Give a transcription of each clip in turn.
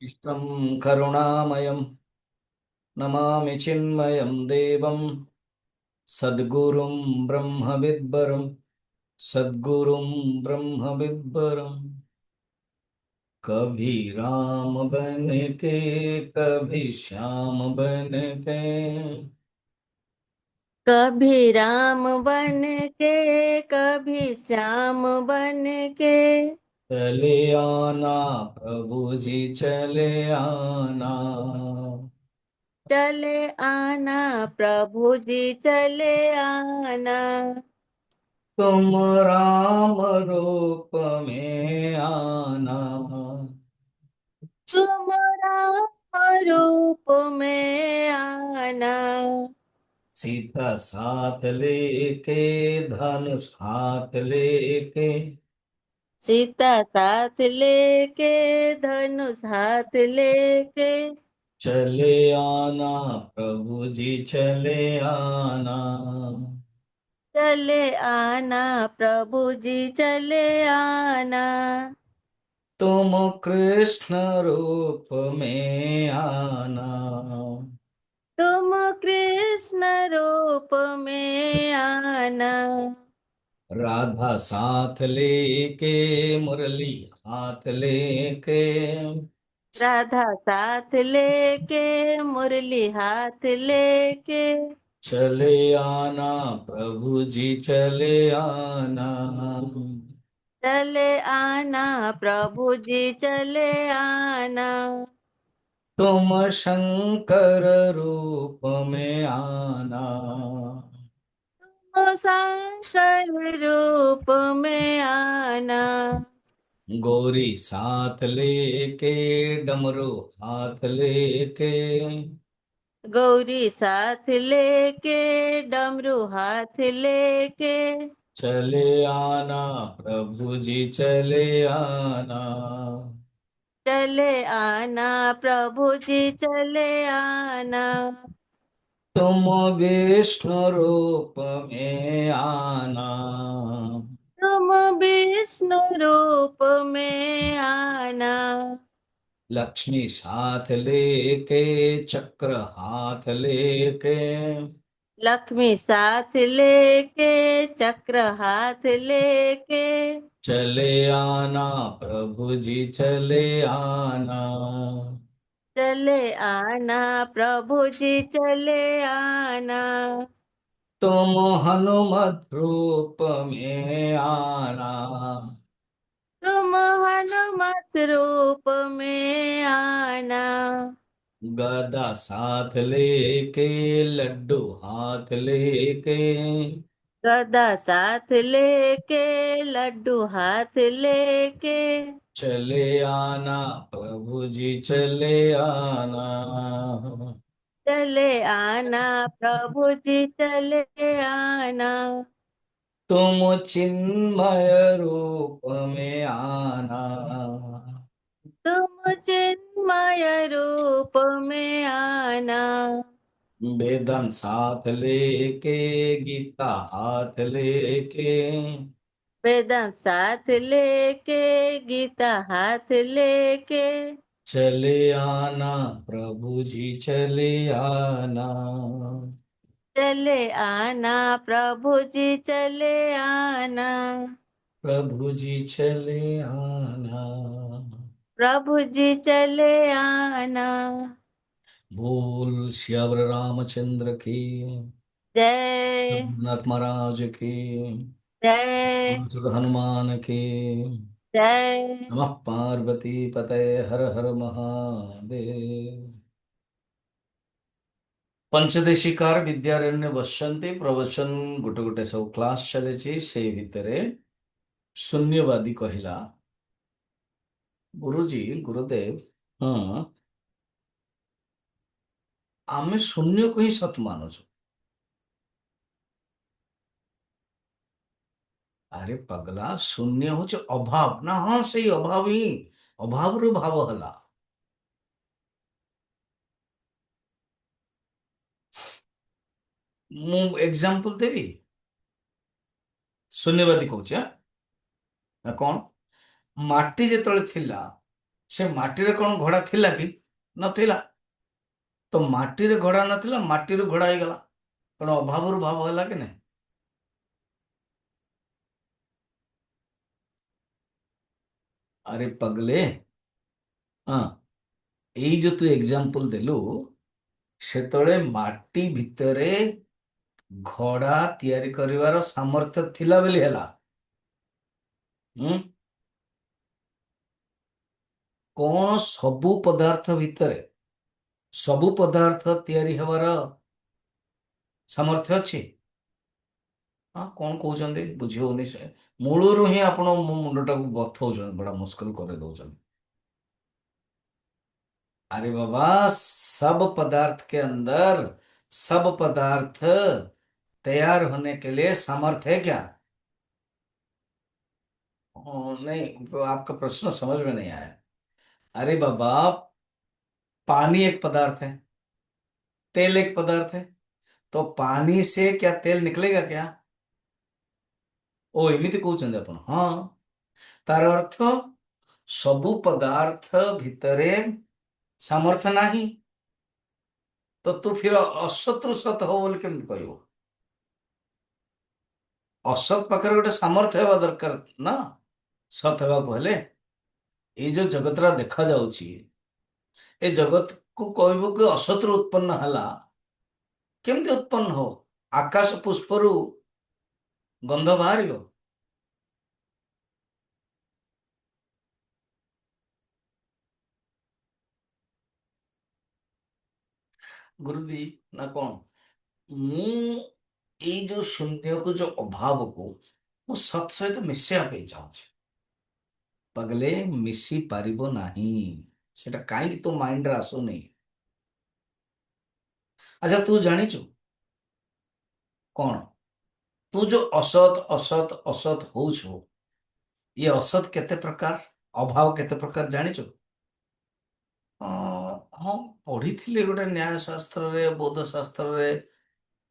तं करुणामयं नमामि चिन्मयं देवं सद्गुरुं ब्रह्मविद्वरं सद्गुरुं ब्रह्मविद्वरं। कभी राम बन के कभी श्याम बन के कभी राम बन के कभी श्याम बन के चले आना प्रभु जी चले आना। चले आना प्रभु जी चले आना। तुम राम रूप में आना। तुम राम रूप में आना। सीता साथ लेके धनुष हाथ लेके सीता साथ लेके धनुष हाथ लेके चले आना प्रभु जी चले आना। चले आना प्रभु जी चले आना। तुम कृष्ण रूप में आना। तुम कृष्ण रूप में आना। राधा साथ लेके मुरली हाथ लेके राधा साथ लेके मुरली हाथ लेके चले आना प्रभु जी चले आना। चले आना प्रभु जी चले आना। तुम शंकर रूप में आना। ओ शंकर रूप में आना। गोरी साथ लेके डमरू हाथ लेके गौरी साथ लेके डमरू हाथ लेके चले आना प्रभु जी चले आना। चले आना प्रभु जी चले आना। तुम विष्णु रूप में आना। तुम विष्णु रूप में आना। लक्ष्मी साथ लेके चक्र हाथ लेके लक्ष्मी साथ लेके चक्र हाथ लेके चले आना प्रभु जी चले आना। चले आना प्रभु जी चले आना। तुम हनुमत रूप में आना। तुम हनुमत रूप में आना। गदा साथ लेके लड्डू हाथ लेके गदा साथ लेके लड्डू हाथ लेके चले आना प्रभु जी चले आना। चले आना प्रभु जी चले आना। तुम चिन्मय रूप में आना। तुम चिन्मय रूप में आना। वेदन साथ लेके गीता हाथ लेके वेदन साथ लेके गीता हाथ लेके चले आना प्रभु जी चले आना। चले आना प्रभु जी चले आना। प्रभु जी चले आना। प्रभु जी चले आना। बोल श्यावर रामचंद्र की जय रघुनाथ महाराज की जय बोल श्री हनुमान की। जय। नमः पार्वती पतये हर हर महादेव। पंचदेशिकार विद्यारण्य बसंती प्रवचन गोटे गोटे सब क्लास चली से भितर शून्यवादी कहला गुरुजी गुरुदेव हाँ आमे शून्य को ही सत मानुଛୁ। अरे पगला शून्य हूँ अभाव ना हाँ से अभाव ही अभाव रु भाव हला। मु एग्जांपल देवी शून्यवादी कहूँ ना कौन माटी जेतले थिला ସେ ମାଟିରେ କଣ ଘୋଡ଼ା ଥିଲା କି? ନଥିଲା। ତ ମାଟିରେ ଘୋଡ଼ା ନଥିଲା, ମାଟିରୁ ଘୋଡ଼ା ହେଇଗଲା। କଣ ଅଭାବରୁ ଭାବ ହେଲା କି ନାହିଁ? ଆରେ ପଗଲେ, ହଁ, ଏଇ ଯୋଉ ତୁ ଏକ୍ଜାମ୍ପଲ ଦେଲୁ, ସେତେବେଳେ ମାଟି ଭିତରେ ଘୋଡ଼ା ତିଆରି କରିବାର ସାମର୍ଥ୍ୟ ଥିଲା ବୋଲି ହେଲା। ହୁଁ। କଣ ସବୁ ପଦାର୍ଥ ଭିତରେ ସବୁ ପଦାର୍ଥ ତିଆରି ହେବାର ସାମର୍ଥ୍ୟ ଅଛି? ହଁ, କଣ କହୁଛନ୍ତି ବୁଝି ହଉନି। ସେ ମୂଳରୁ ହିଁ ଆପଣ ମୋ ମୁଣ୍ଡଟାକୁ ବଥଉଛନ୍ତି, ବड़ा मुश्किल कर दଉଛନ୍ତି। अरे बाबा, सब पदार्थ के अंदर सब पदार्थ तैयार होने के लिए सामर्थ्य है क्या? नहीं, तो आपका प्रश्न समझ में नहीं आया। अरे बाबा, पानी एक पदार्थ है, तेल एक पदार्थ है। तो पानी से क्या तेल निकलेगा क्या? ओ, एमिति कହୁଛନ୍ତି ଆପଣ? ହଁ, ତାର ଅର୍ଥ ସବୁ ପଦାର୍ଥ ଭିତରେ ସାମର୍ଥ୍ୟ ନାହିଁ। ତ ତୁ ଫିର ଅସତରୁ ସତ ହବ ବୋଲି କେମିତି କହିବୁ? ଅସତ ପାଖରେ ଗୋଟେ ସାମର୍ଥ୍ୟ ହେବା ଦରକାର ନା। ସତ ହେବାକୁ ହେଲେ ଏଇ ଯୋଉ ଜଗତଟା ଦେଖା ଯାଉଛି, ଏ ଜଗତକୁ କହିବୁ କି ଅସତରୁ ଉତ୍ପନ୍ନ ହେଲା, କେମିତି ଉତ୍ପନ୍ନ ହବ? ଆକାଶ ପୁଷ୍ପରୁ ଗନ୍ଧ ବାହାରିବ? ଗୁରୁଜୀ ନା କଣ? ମୁଁ ଏଇ ଯୋଉ ଶୂନ୍ୟକୁ, ଯୋଉ ଅଭାବକୁ ମୁଁ ସତ ସହିତ ମିଶିବା ପାଇଁ ଚାହୁଁଛି। ପାଗଲେ, ମିଶି ପାରିବ ନାହିଁ। ସେଟା କାହିଁକି ତୋ ମାଇଣ୍ଡରେ ଆସୁନି? ଆଚ୍ଛା, ତୁ ଜାଣିଛୁ କଣ? ତୁ ଯୋଉ ଅସତ ଅସତ ଅସତ ହଉଛୁ, ଇଏ ଅସତ କେତେ ପ୍ରକାର, ଅଭାବ କେତେ ପ୍ରକାର ଜାଣିଛୁ? ଅ, ହଁ, ପଢିଥିଲି ଗୋଟେ ନ୍ୟାୟ ଶାସ୍ତ୍ରରେ, ବୌଦ୍ଧ ଶାସ୍ତ୍ରରେ,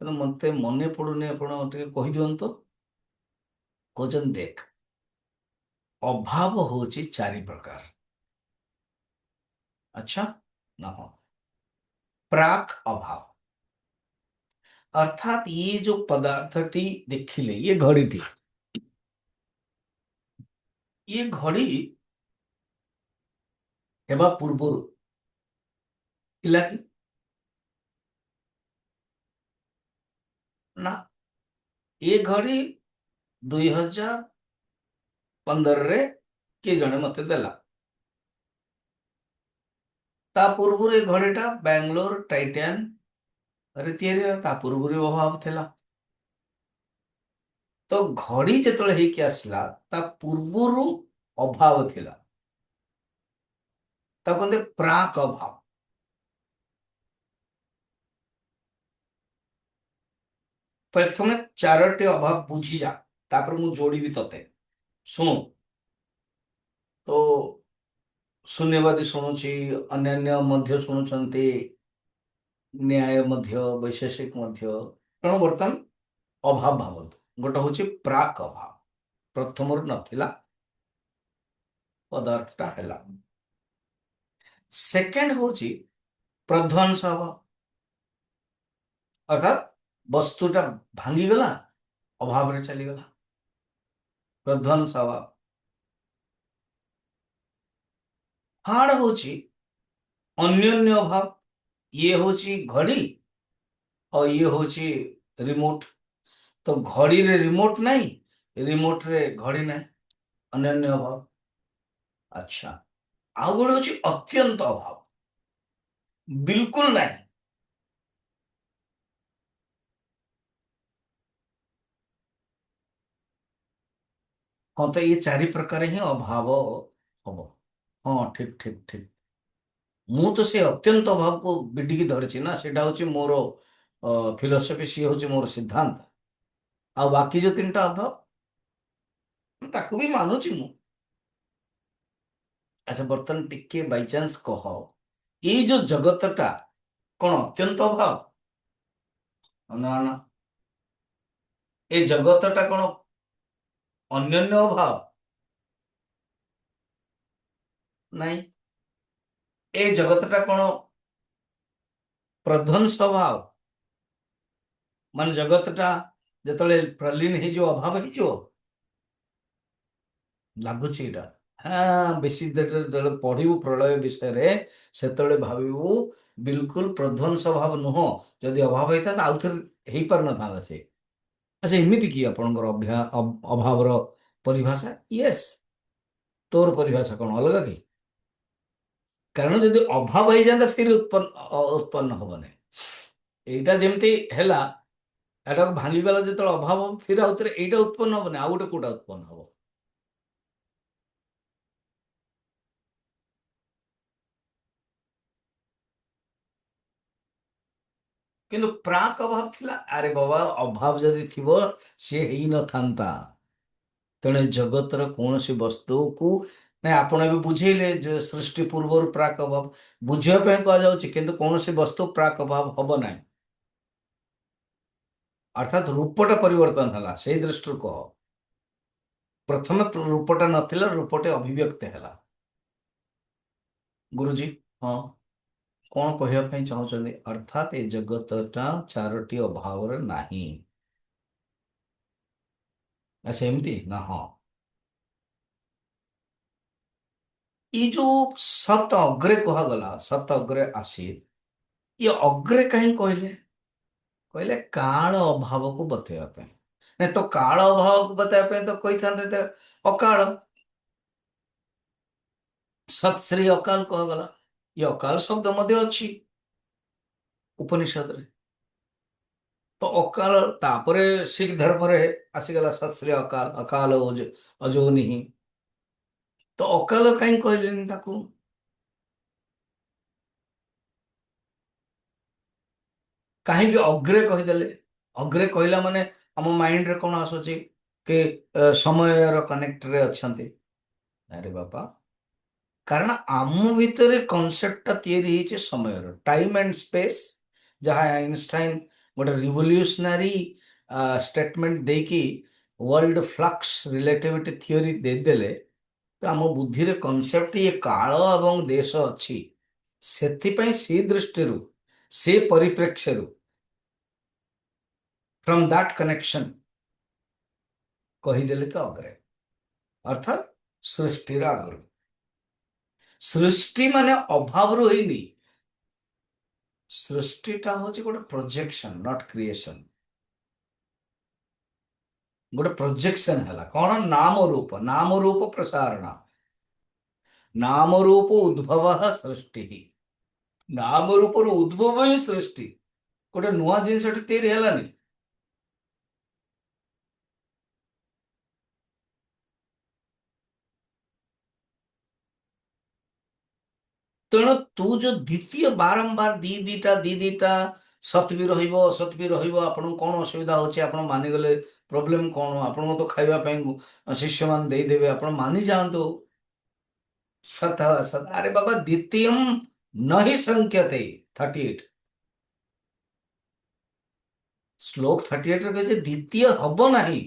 କିନ୍ତୁ ମତେ ମନେ ପଡୁନି। ଆପଣ ଟିକେ କହିଦିଅନ୍ତୁ। କହୁଛନ୍ତି, ଦେଖ, ଅଭାବ ହଉଛି 4 ପ୍ରକାର। ଆଚ୍ଛା ନା? ହଁ, ପ୍ରାକ୍ ଅଭାବ अर्थात ये जो पदार्थटी देखिले, ये घड़ीटी, ये घड़ी हेबा पूर्वरु थिला कि ना? ये घड़ी 2015 रे किए जणे मते देला। ता पूर्वरु ए घड़ीटा बेंगलोर टाइटान रे तियारी होला। ता पूर्वरु अभाव थिला। तो घड़ी जेतळे हेकि आसला, ता पूर्वरु अभाव थिला। ता कहते प्राक अभाव। प्रथमे 4टी अभाव बुझी जा, तापर मु जोड़ीबी तते। शुणु। तो शून्यवादी शुणुची, अन्यान्य मध्य शुणुचंती, न्याय मध्य, वैशेषिक मध्य। तेणु बर्तमान अभाव भावतु। गोटे हूँ प्राक अभाव, प्रथम नथिला, पदार्थटा हैला। सेकेंड हूँ प्रध्वंस अभाव, अर्थात वस्तुटा भांगीगला, अभाव रे चलीगला, प्रध्वंस अभाव। थर्ड हूँ अन्योन्य अभाव। ये हूँ घड़ी और ये हूँ रिमोट। तो घड़ी रे रिमोट नहीं, रिमोट रे घड़ी नहीं, अन्योन्य अभाव। अच्छा, आउ गोटे हूँ अत्यंत अभाव, बिल्कुल नहीं। हाँ, तो ये 4 प्रकार ही अभाव हम। हाँ, ठीक ठीक ठीक। मु तो से अत्यंत अभाव को बिटिकी धरिची ना, सेटा हूँ मोर फिलोसफी, सी हूँ मोर सिद्धांत। आ बाकी जो 3टा अभाव, ताकू भी मानुची मु। अच्छा, बर्तमान टिके बाई चांस कह, ये जो जगतटा कौन अत्यंत अभाव? ना ना, ए जगतटा कौन अन्योन्य अभाव? नहीं। ଏ ଜଗତଟା କଣ ପ୍ରଧ୍ୱଂସ ଭାବ, ମାନେ ଜଗତଟା ଯେତେବେଳେ ପ୍ରଲୀନ ହେଇଯିବ, ଅଭାବ ହେଇଯିବ, ଲାଗୁଛି ଏଇଟା। ହଁ, ବେଶୀ ଯେତେବେଳେ ପଢିବୁ ପ୍ରଳୟ ବିଷୟରେ, ସେତେବେଳେ ଭାବିବୁ ବିଲକୁଲ ପ୍ରଧ୍ୱଂସ ଭାବ ନୁହଁ। ଯଦି ଅଭାବ ହେଇଥାନ୍ତା ଆଉ ଥରେ ହେଇପାରିନଥାନ୍ତା ସେ। ଆଚ୍ଛା, ଏମିତି କି ଆପଣଙ୍କର ଅଭାବର ପରିଭାଷା? ୟେସ୍। ତୋର ପରିଭାଷା କଣ ଅଲଗା କି? କାରଣ ଯଦି ଅଭାବ ହେଇଯାନ୍ତା ଫିର ଉତ୍ପନ୍ନ ହବନି। ଏଇଟା ଯେମିତି ହେଲା, ଏଟାକୁ ଭାଙ୍ଗିଗଲା ଯେତେବେଳେ ଅଭାବ ହବ, ଫିର ଆଉଥରେ ଏଇଟା ଉତ୍ପନ୍ନ ହବନି, ଆଉ ଗୋଟେ କୋଉଟା ଉତ୍ପନ୍ନ ହବ। କିନ୍ତୁ ପ୍ରାକ୍ ଅଭାବ ଥିଲା। ଆରେ ବାବା, ଅଭାବ ଯଦି ଥିବ ସିଏ ହେଇନଥାନ୍ତା। ତେଣୁ ଏ ଜଗତର କୌଣସି ବସ୍ତୁକୁ, ନାଇଁ ଆପଣ ଏବେ ବୁଝେଇଲେ ଯେ ସୃଷ୍ଟି ପୂର୍ବରୁ ପ୍ରାକ୍ ଅଭାବ, ବୁଝିବା ପାଇଁ କୁହାଯାଉଛି, କିନ୍ତୁ କୌଣସି ବସ୍ତୁ ପ୍ରାକ୍ ଅଭାବ ହବ ନାହିଁ। ଅର୍ଥାତ୍ ରୂପଟା ପରିବର୍ତ୍ତନ ହେଲା, ସେଇ ଦୃଷ୍ଟିରୁ କହ। ପ୍ରଥମେ ରୂପଟା ନଥିଲା, ରୂପଟେ ଅଭିବ୍ୟକ୍ତ ହେଲା। ଗୁରୁଜୀ, ହଁ, କଣ କହିବା ପାଇଁ ଚାହୁଁଛନ୍ତି? ଅର୍ଥାତ୍ ଏ ଜଗତଟା ଚାରୋଟି ଅଭାବରେ ନାହିଁ। ଆଚ୍ଛା, ଏମିତି ନା? ହଁ, ଏଇ ଯୋଉ ସତ ଅଗ୍ରେ କୁହାଗଲା, ସତ ଅଗ୍ରେ ଆସି, ଇଏ ଅଗ୍ରେ କାହିଁ କହିଲେ? କହିଲେ କାଳ ଅଭାବକୁ ବତେଇବା ପାଇଁ। ନାଇଁ ତ, କାଳ ଅଭାବକୁ ବତେଇବା ପାଇଁ ତ କହିଥାନ୍ତେ ତ ଅକାଳ। ସତ୍ ଶ୍ରୀ ଅକାଳ କୁହାଗଲା। ଇଏ ଅକାଳ ଶବ୍ଦ ମଧ୍ୟ ଅଛି ଉପନିଷଦରେ। ତ ଅକାଳ ତାପରେ ଶିଖ ଧର୍ମରେ ଆସିଗଲା ସତ୍ ଶ୍ରୀ ଅକାଳ, ଅକାଳ ଅଯୋନିଃ। ତ ଅକାଳ କାହିଁ କହିଲେନି ତାକୁ? କାହିଁକି ଅଗ୍ରେ କହିଦେଲେ? ଅଗ୍ରେ କହିଲା ମାନେ ଆମ ମାଇଣ୍ଡରେ କଣ ଆସୁଛି? କି ସମୟର କନେକ୍ଟରେ ଅଛନ୍ତି। ଆରେ ବାପା, କାରଣ ଆମ ଭିତରେ କନସେପ୍ଟଟା ତିଆରି ହେଇଛି ସମୟର, ଟାଇମ ଆଣ୍ଡ ସ୍ପେସ୍, ଯାହା ଆଇନଷ୍ଟାଇନ ଗୋଟେ ରିଭଲ୍ୟୁସନାରୀ ଷ୍ଟେଟମେଣ୍ଟ ଦେଇକି ୱାର୍ଲଡ ଫ୍ଲକ୍ସ ରିଲେଟିଭିଟି ଥିଓରି ଦେଇଦେଲେ। ତ ଆମ ବୁଦ୍ଧିରେ କନସେପ୍ଟ ଇଏ କାଳ ଏବଂ ଦେଶ ଅଛି। ସେଥିପାଇଁ ସେ ଦୃଷ୍ଟିରୁ, ସେ ପରିପ୍ରେକ୍ଷ୍ୟରୁ, ଫ୍ରମ୍ ଦ୍ୟାଟ୍ କନେକ୍ସନ କହିଦେଲେ କି ଅଗ୍ରେ, ଅର୍ଥାତ୍ ସୃଷ୍ଟିର ଆଗରୁ। ସୃଷ୍ଟି ମାନେ ଅଭାବରୁ ହେଇନି। ସୃଷ୍ଟିଟା ହଉଛି ଗୋଟେ ପ୍ରୋଜେକ୍ସନ, ନଟ୍ କ୍ରିଏସନ। ଗୋଟେ ପ୍ରୋଜେକ୍ସନ ହେଲା କଣ? ନାମ ରୂପ, ନାମ ରୂପ ପ୍ରସାରଣ, ନାମ ରୂପ ଉଦ୍ଭବ ସୃଷ୍ଟି। ନାମ ରୂପରୁ ଉଦ୍ଭବ ହିଁ ସୃଷ୍ଟି। ଗୋଟେ ନୂଆ ଜିନିଷଟି ତିଆରି ହେଲାନି। ତେଣୁ ତୁ ଯୋଉ ଦ୍ୱିତୀୟ ବାରମ୍ବାର ଦି ଦିଟା ସତ୍ ବି ରହିବ, ଅସତ୍ ବି ରହିବ, ଆପଣଙ୍କୁ କଣ ଅସୁବିଧା ହଉଛି? ଆପଣ ମାନିଗଲେ ପ୍ରୋବ୍ଲେମ କଣ? ଆପଣଙ୍କୁ ତ ଖାଇବା ପାଇଁ ଶିଷ୍ୟମାନେ ଦେଇଦେବେ, ଆପଣ ମାନି ଯାଆନ୍ତୁ। ସତ ସତ, ଆରେ ବାବା, ଦ୍ୱିତୀୟମ୍ ନହି ସଂଖ୍ୟତେ। 38 ଶ୍ଲୋକ 38ରେ କହିছে ଦ୍ୱିତୀୟ ହବ ନାହିଁ,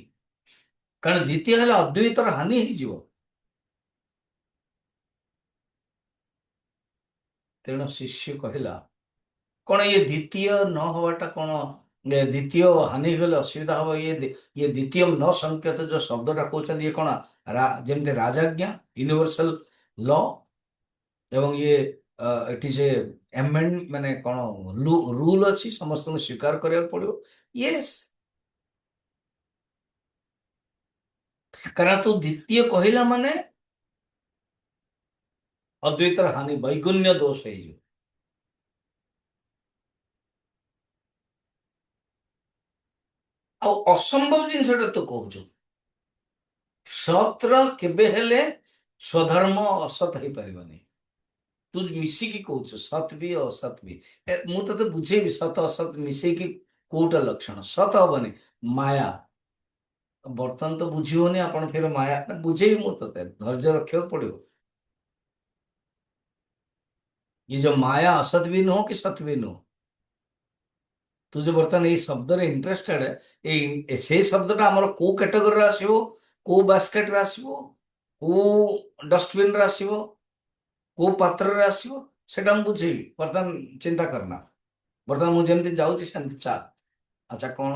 କାରଣ ଦ୍ୱିତୀୟ ହେଲେ ଅଦ୍ୱୈତର ହାନି ହେଇଯିବ। ତେଣୁ ଶିଷ୍ୟ କହିଲା, କଣ ଇଏ ଦ୍ୱିତୀୟ ନ ହବାଟା କଣ? ଦ୍ୱିତୀୟ ହାନି ହେଇଗଲେ ଅସୁବିଧା ହବ? ଇଏ ଦ୍ୱିତୀୟ ନ ସଂକେତ ଯୋଉ ଶବ୍ଦଟା କହୁଛନ୍ତି, ଇଏ କଣ ଯେମିତି ରାଜାଜ୍ଞା, ୟୁନିଭର୍ସାଲ ଲ, ଏବଂ ଇଏ ଏଠି ସେ ଏମେଣ୍ଡ ମାନେ କଣ ରୁଲ ଅଛି, ସମସ୍ତଙ୍କୁ ସ୍ୱୀକାର କରିବାକୁ ପଡିବ। ୟେସ୍, କାରଣ ତୁ ଦ୍ୱିତୀୟ କହିଲା ମାନେ ଅଦ୍ୱୈତର ହାନି, ବୈଗୁଣ୍ୟ ଦୋଷ ହେଇଯିବ। ଆଉ ଅସମ୍ଭବ ଜିନିଷଟା ତୁ କହୁଛୁ। ସତ୍ର କେବେ ହେଲେ ସ୍ୱଧର୍ମ ଅସତ ହେଇପାରିବନି। ତୁ ମିଶିକି କହୁଛୁ ସତ୍ ବି ଅସତ୍ ବି। ମୁଁ ତତେ ବୁଝେଇବି ସତ ଅସତ ମିଶେଇକି କୋଉଟା ଲକ୍ଷଣ। ସତ ହବନି, ମାୟା। ବର୍ତ୍ତମାନ ତ ବୁଝିବନି, ଆପଣ ଫେର ମାୟା ବୁଝେଇବି ମୁଁ ତତେ, ଧୈର୍ଯ୍ୟ ରଖିବାକୁ ପଡିବ। ये जो माया असत भी नुह कि सत भी नुह, तू जो बर्तमान ଏଇ ଶବ୍ଦରେ ଇଣ୍ଟରେଷ୍ଟେଡ, ସେଇ ଶବ୍ଦଟା ଆମର କୋଉ କ୍ୟାଟେଗୋରୀରେ ଆସିବ, କୋଉ ବାସ୍କେଟରେ ଆସିବ, କୋଉ ଡଷ୍ଟବିନରେ ଆସିବ, କୋଉ ପାତ୍ରରେ ଆସିବ, ସେଟା ମୁଁ ବୁଝେଇବି, ବର୍ତ୍ତମାନ ଚିନ୍ତା କରନା। ବର୍ତ୍ତମାନ ମୁଁ ଯେମିତି ଯାଉଛି ସେମିତି ଚାଲ। ଆଚ୍ଛା, କଣ?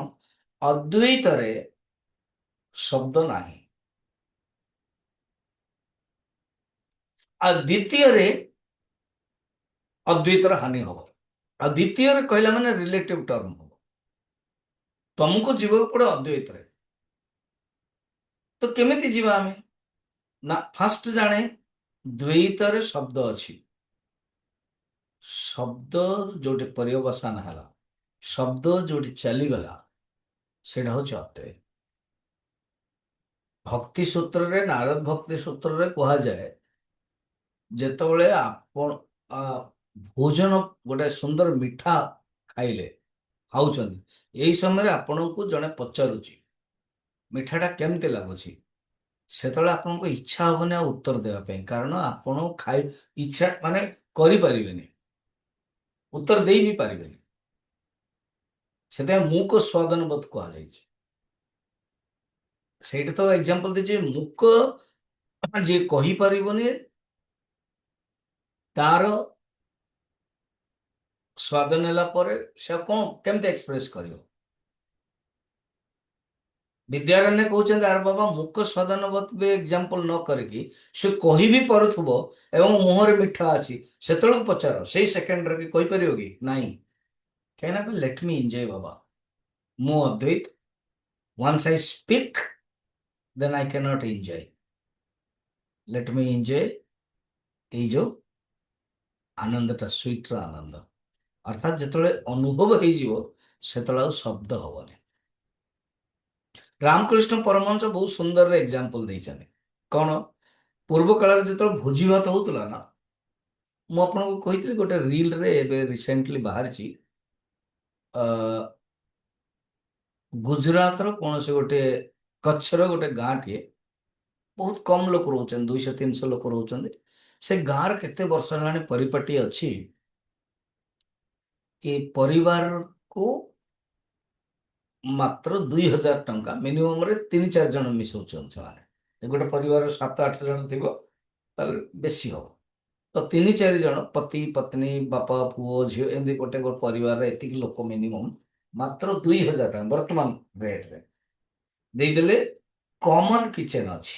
ଅଦ୍ୱୈତରେ ଶବ୍ଦ ନାହିଁ। ଆଉ ଦ୍ୱିତୀୟରେ ଅଦ୍ୱୈତର ହାନି ହବ। ଆଉ ଦ୍ୱିତୀୟରେ କହିଲା ମାନେ ରିଲେଟିଭ ଟର୍ମ ହବ। ତମକୁ ଯିବାକୁ ପଡେ ଅଦ୍ୱୈତରେ। ତ କେମିତି ଯିବା ଆମେ? ନା, ଫାଷ୍ଟ ଜାଣେ ଦ୍ୱୈତରେ ଶବ୍ଦ ଅଛି। ଶବ୍ଦ ଯୋଉଠି ପର୍ଯ୍ୟବସାନ ହେଲା, ଶବ୍ଦ ଯୋଉଠି ଚାଲିଗଲା, ସେଇଟା ହଉଛି ଅଦ୍ୱୈତ। ଭକ୍ତି ସୂତ୍ରରେ, ନାରଦ ଭକ୍ତି ସୂତ୍ରରେ କୁହାଯାଏ, ଯେତେବେଳେ ଆପଣ ଆ, ଭୋଜନ ଗୋଟେ ସୁନ୍ଦର ମିଠା ଖାଇଲେ, ଖାଉଛନ୍ତି, ଏଇ ସମୟରେ ଆପଣଙ୍କୁ ଜଣେ ପଚାରୁଛି ମିଠାଟା କେମିତି ଲାଗୁଛି, ସେତେବେଳେ ଆପଣଙ୍କ ଇଚ୍ଛା ହବନି ଆଉ ଉତ୍ତର ଦେବା ପାଇଁ, କାରଣ ଆପଣ ଖାଇ ଇଚ୍ଛା ମାନେ କରିପାରିବେନି, ଉତ୍ତର ଦେଇ ବି ପାରିବେନି। ସେଥିପାଇଁ ମୁକ ସ୍ୱାଦନବତ କୁହାଯାଇଛି। ସେଇଟା ତ ଏକ୍ଜାମ୍ପଲ ଦେଇଛି, ମୁକ ଯିଏ କହିପାରିବନି ତାର ସ୍ୱାଦ ନେଲା ପରେ ସେ ଆଉ କଣ କେମିତି ଏକ୍ସପ୍ରେସ କରିବ? ବିଦ୍ୟାରଣ୍ୟ କହୁଛନ୍ତି, ଆରେ ବାବା, ମୁକ ସ୍ୱାଦାନବତ ବି ଏକ୍ଜାମ୍ପଲ ନ କରିକି ସେ କହିବି ପାରୁଥିବ ଏବଂ ମୁହଁରେ ମିଠା ଅଛି, ସେତେବେଳକୁ ପଚାର, ସେଇ ସେକେଣ୍ଡରେ କି କହିପାରିବ କି? ନାଇଁ। କାହିଁକିନା ଲେଟ୍ ମି ଏନ୍ଜୟ ବାବା, ମୁଁ Advaita. Once I speak then I cannot enjoy. Let me enjoy ଏଇ ଯୋଉ ଆନନ୍ଦଟା, ସୁଇଟ୍ର ଆନନ୍ଦ। ଅର୍ଥାତ୍ ଯେତେବେଳେ ଅନୁଭବ ହେଇଯିବ, ସେତେବେଳେ ଆଉ ଶବ୍ଦ ହବନି। ରାମକୃଷ୍ଣ ପରମହଂସ ବହୁତ ସୁନ୍ଦର ଏକ୍ଜାମ୍ପଲ ଦେଇଛନ୍ତି। କଣ? ପୂର୍ବ କାଳରେ ଯେତେବେଳେ ଭୋଜି ଭାତ ହଉଥିଲା ନା, ମୁଁ ଆପଣଙ୍କୁ କହିଥିଲି ଗୋଟେ ରିଲରେ ଏବେ ରିସେଣ୍ଟଲି ବାହାରିଛି, ଅ, ଗୁଜରାଟର କୌଣସି ଗୋଟେ, କଚ୍ଛର ଗୋଟେ ଗାଁଟିଏ, ବହୁତ କମ ଲୋକ ରହୁଛନ୍ତି, 200-300 ଲୋକ ରହୁଛନ୍ତି। ସେ ଗାଁର କେତେ ବର୍ଷ ହେଲାଣି ପରିପାଟି ଅଛି କି ପରିବାରକୁ ମାତ୍ର 2,000 ଟଙ୍କା ମିନିମମରେ 3-4 ଜଣ ମିଶଉଛନ୍ତି ସେମାନେ। ଗୋଟେ ପରିବାର 7-8 ଜଣ ଥିବ, ତାହେଲେ ବେଶୀ ହବ। ତ 3-4 ଜଣ, ପତି ପତ୍ନୀ, ବାପା ପୁଅ ଝିଅ, ଏମିତି ଗୋଟେ ଗୋଟେ ପରିବାରରେ ଏତିକି ଲୋକ ମିନିମମ୍, ମାତ୍ର 2,000 ଟଙ୍କା ବର୍ତ୍ତମାନ ରେଟରେ ଦେଇଦେଲେ। କମନ କିଚେନ ଅଛି,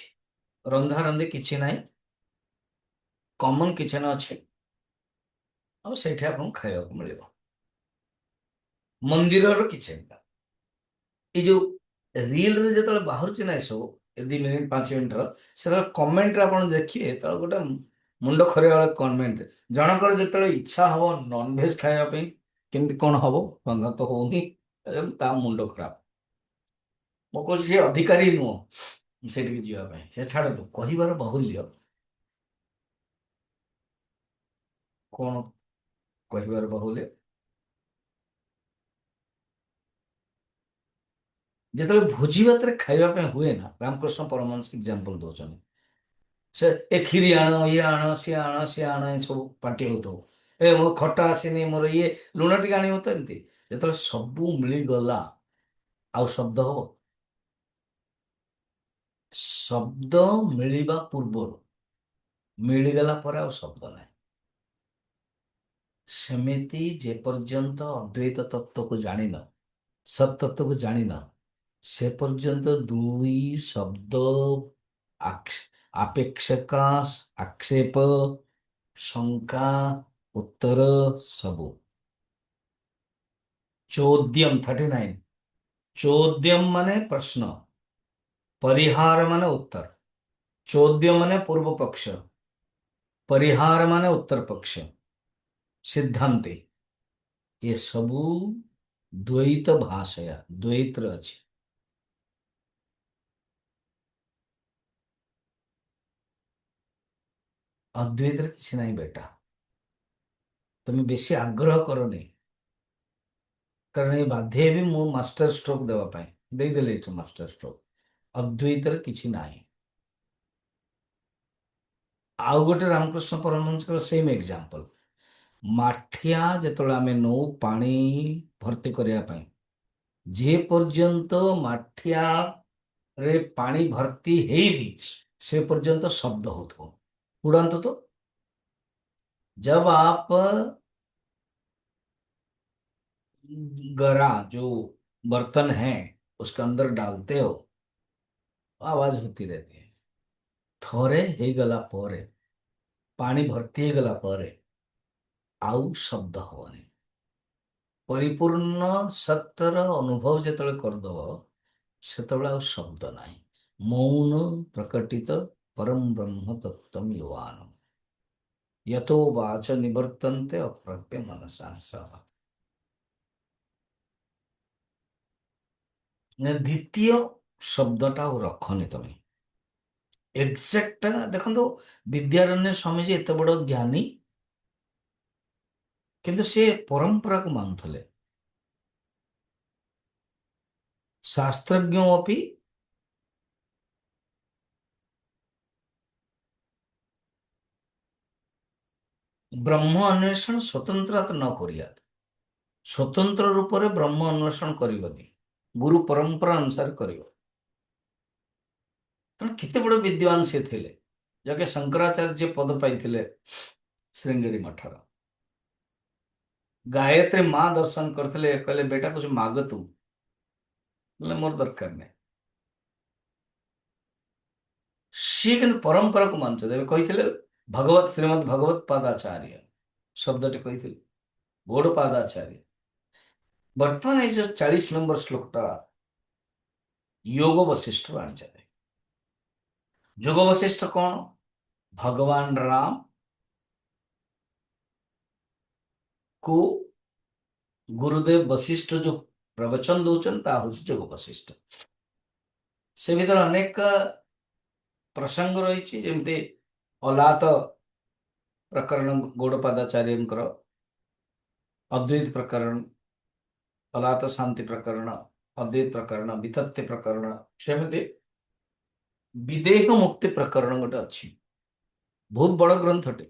ରନ୍ଧା ରନ୍ଧି କିଛି ନାହିଁ, କମନ କିଚେନ ଅଛି, ଆଉ ସେଇଠି ଆପଣଙ୍କୁ ଖାଇବାକୁ ମିଳିବ। ମନ୍ଦିରର କିଚେନଟା, ଏଇ ଯୋଉ ରିଲରେ ଯେତେବେଳେ ବାହାରୁଛି ନା ଏସବୁ, 2 ମିନିଟ 5 ମିନିଟର, ସେତେବେଳେ କମେଣ୍ଟରେ ଆପଣ ଦେଖିବେ, ଯେତେବେଳେ ଗୋଟେ ମୁଣ୍ଡ ଖରିଆ ବେଳେ କମେଣ୍ଟ, ଜଣଙ୍କର ଯେତେବେଳେ ଇଚ୍ଛା ହବ ନନଭେଜ ଖାଇବା ପାଇଁ, କେମିତି କଣ ହବ, ରନ୍ଧା ତ ହଉନି, ଏବଂ ତା ମୁଣ୍ଡ ଖରାପ। ମୁଁ କହୁଛି ସେ ଅଧିକାରୀ ନୁହଁ ସେଠିକି ଯିବା ପାଇଁ, ସେ ଛାଡ଼ନ୍ତୁ, କହିବାର ବାହୁଲ୍ୟ କଣ? କହିବାର ବାହୁଲ୍ୟ, ଯେତେବେଳେ ଭୋଜି ଭାତରେ ଖାଇବା ପାଇଁ ହୁଏ ନା, ରାମକୃଷ୍ଣ ପରମହଂସ ଏକ୍ଜାମ୍ପଲ ଦଉଛନ୍ତି, ସେ ଏ କ୍ଷୀରି ଆଣ, ଇଏ ଆଣ, ସିଏ ଆଣ, ସିଏ ଆଣ, ଏ ସବୁ ପାଟି ହଉଥିବ। ଏ ମୋ ଖଟା ଆସିନି, ମୋର ଇଏ, ଲୁଣ ଟିକେ ଆଣିବ ତ, ଏମିତି। ଯେତେବେଳେ ସବୁ ମିଳିଗଲା, ଆଉ ଶବ୍ଦ ହବ? ଶବ୍ଦ ମିଳିବା ପୂର୍ବରୁ, ମିଳିଗଲା ପରେ ଆଉ ଶବ୍ଦ ନାହିଁ। ସେମିତି ଯେ ପର୍ଯ୍ୟନ୍ତ ଅଦ୍ୱୈତ ତତ୍ତ୍ୱକୁ ଜାଣିନ, ସତ୍ ତତ୍ତ୍ୱକୁ ଜାଣିନ, ସେ ପର୍ଯ୍ୟନ୍ତ ଦୁଇ ଶବ୍ଦ, ଆପେକ୍ଷିକ, ଆକ୍ଷେପ, ଶଙ୍କା, ଉତ୍ତର, ସବୁ। ଚୋଦ୍ୟମ 39, ଚୋଦ୍ୟମ ମାନେ ପ୍ରଶ୍ନ, ପରିହାର ମାନେ ଉତ୍ତର। ଚୋଦ୍ୟ ମାନେ ପୂର୍ବ ପକ୍ଷ, ପରିହାର ମାନେ ଉତ୍ତର ପକ୍ଷ, ସିଦ୍ଧାନ୍ତେ, ये ସବୁ ଦ୍ୱୈତ ଭାଷୟା, ଦ୍ୱୈତରେ ଅଛି। ଅଦ୍ୱୈତରେ କିଛି ନାହିଁ ବେଟା, ତମେ ବେଶୀ ଆଗ୍ରହ କରନି, କାରଣ ଏ ବାଧ୍ୟ ବି ମୁଁ ମାଷ୍ଟର ଷ୍ଟ୍ରୋକ ଦେବା ପାଇଁ, ଦେଇଦେଲି ଏଠି ମାଷ୍ଟର ଷ୍ଟ୍ରୋକ। ଅଦ୍ୱୈତରେ କିଛି ନାହିଁ। ଆଉ ଗୋଟେ ରାମକୃଷ୍ଣ ପରମହଂସଙ୍କର ସେମ୍ ଏକ୍ଜାମ୍ପଲ, ମାଠିଆ ଯେତେବେଳେ ଆମେ ନଉ ପାଣି ଭର୍ତ୍ତି କରିବା ପାଇଁ, ଯେ ପର୍ଯ୍ୟନ୍ତ ମାଠିଆରେ ପାଣି ଭର୍ତ୍ତି ହେଇନି, ସେ ପର୍ଯ୍ୟନ୍ତ ଶବ୍ଦ ହଉଥିବ। ଉଡ଼ାନ୍ତୁ ତ। जब आप गरा जो बर्तन है उसके अंदर डालते हो, आवाज होती रहती है, थोड़े ही गला पोरे, पानी भर्ती ही गला पोरे, आउ शब्द हवनी। परिपूर्ण सत्यर अनुभव ଯେତେବେଳେ କରିଦବ ସେତେବେଳେ ଆଉ ଶବ୍ଦ ନାହିଁ। ମୌନ ପ୍ରକଟିତ ପରମ ବ୍ରହ୍ମ ତତ୍ତ୍ୱମ୍ ୟୁବାନ यतो वाच निवर्तन्ते अप्राप्य मनसा सह। ଦ୍ୱିତୀୟ ଶବ୍ଦଟା ଆଉ ରଖନି ତମେ। ଏକ୍ସାକ୍ଟ ଦେଖନ୍ତୁ, ବିଦ୍ୟାରଣ୍ୟ ସ୍ୱାମୀଜୀ ଏତେ ବଡ ଜ୍ଞାନୀ, କିନ୍ତୁ ସେ ପରମ୍ପରାକୁ ମାନୁଥିଲେ। ଶାସ୍ତ୍ରଜ୍ଞ ଅପି ବ୍ରହ୍ମ ଅନ୍ୱେଷଣ ସ୍ୱତନ୍ତ୍ର ନ କରିଆତ। ସ୍ୱତନ୍ତ୍ର ରୂପରେ ବ୍ରହ୍ମ ଅନ୍ୱେଷଣ କରିବନି, ଗୁରୁ ପରମ୍ପରା ଅନୁସାରେ କରିବ। ତେଣୁ କେତେ ବଡ ବିଦ୍ୱାନ ସେ ଥିଲେ, ଯାକେ ଶଙ୍କରାଚାର୍ଯ୍ୟ ପଦ ପାଇଥିଲେ ଶ୍ରୀଙ୍ଗେରୀ ମଠର। ଗାୟତ୍ରୀ ମା ଦର୍ଶନ କରିଥିଲେ, କହିଲେ ବେଟା କୁछ ମାଗ ତୁ, ବୋଲେ ମୋର ଦରକାର ନାହିଁ। ସିଏ କିନ୍ତୁ ପରମ୍ପରାକୁ ମାନୁଛନ୍ତି। ଏବେ କହିଥିଲେ ଭଗବତ ଶ୍ରୀମଦ୍ ଭଗବତ ପାଦାଚାର୍ଯ୍ୟ ଶବ୍ଦଟି କହିଥିଲେ, ଗୌଡ଼ ପାଦାଚାର୍ଯ୍ୟ। ବର୍ତ୍ତମାନ ଏଇ ଯୋଉ 40 ନମ୍ବର ଶ୍ଲୋକଟା ଯୋଗ ବଶିଷ୍ଠରୁ ଆଣିଛନ୍ତି। ଯୋଗ ବଶିଷ୍ଠ କଣ? ଭଗବାନ ରାମ କୁ ଗୁରୁଦେବ ବଶିଷ୍ଠ ଯୋଉ ପ୍ରବଚନ ଦଉଛନ୍ତି ତା ହଉଛି ଯୋଗ ବଶିଷ୍ଠ। ସେ ଭିତରେ ଅନେକ ପ୍ରସଙ୍ଗ ରହିଛି, ଯେମିତି ଅଲାତ ପ୍ରକରଣ ଗୌଡ଼ପାଦାଚାର୍ଯ୍ୟଙ୍କର, ଅଦ୍ୱୈତ ପ୍ରକରଣ, ଅଲାତ ଶାନ୍ତି ପ୍ରକରଣ, ଅଦ୍ୱୈତ ପ୍ରକରଣ, ବିତତ୍ୟ ପ୍ରକରଣ, ସେମିତି ବିଦେହ ମୁକ୍ତି ପ୍ରକରଣ ଗୋଟେ ଅଛି। ବହୁତ ବଡ ଗ୍ରନ୍ଥଟେ।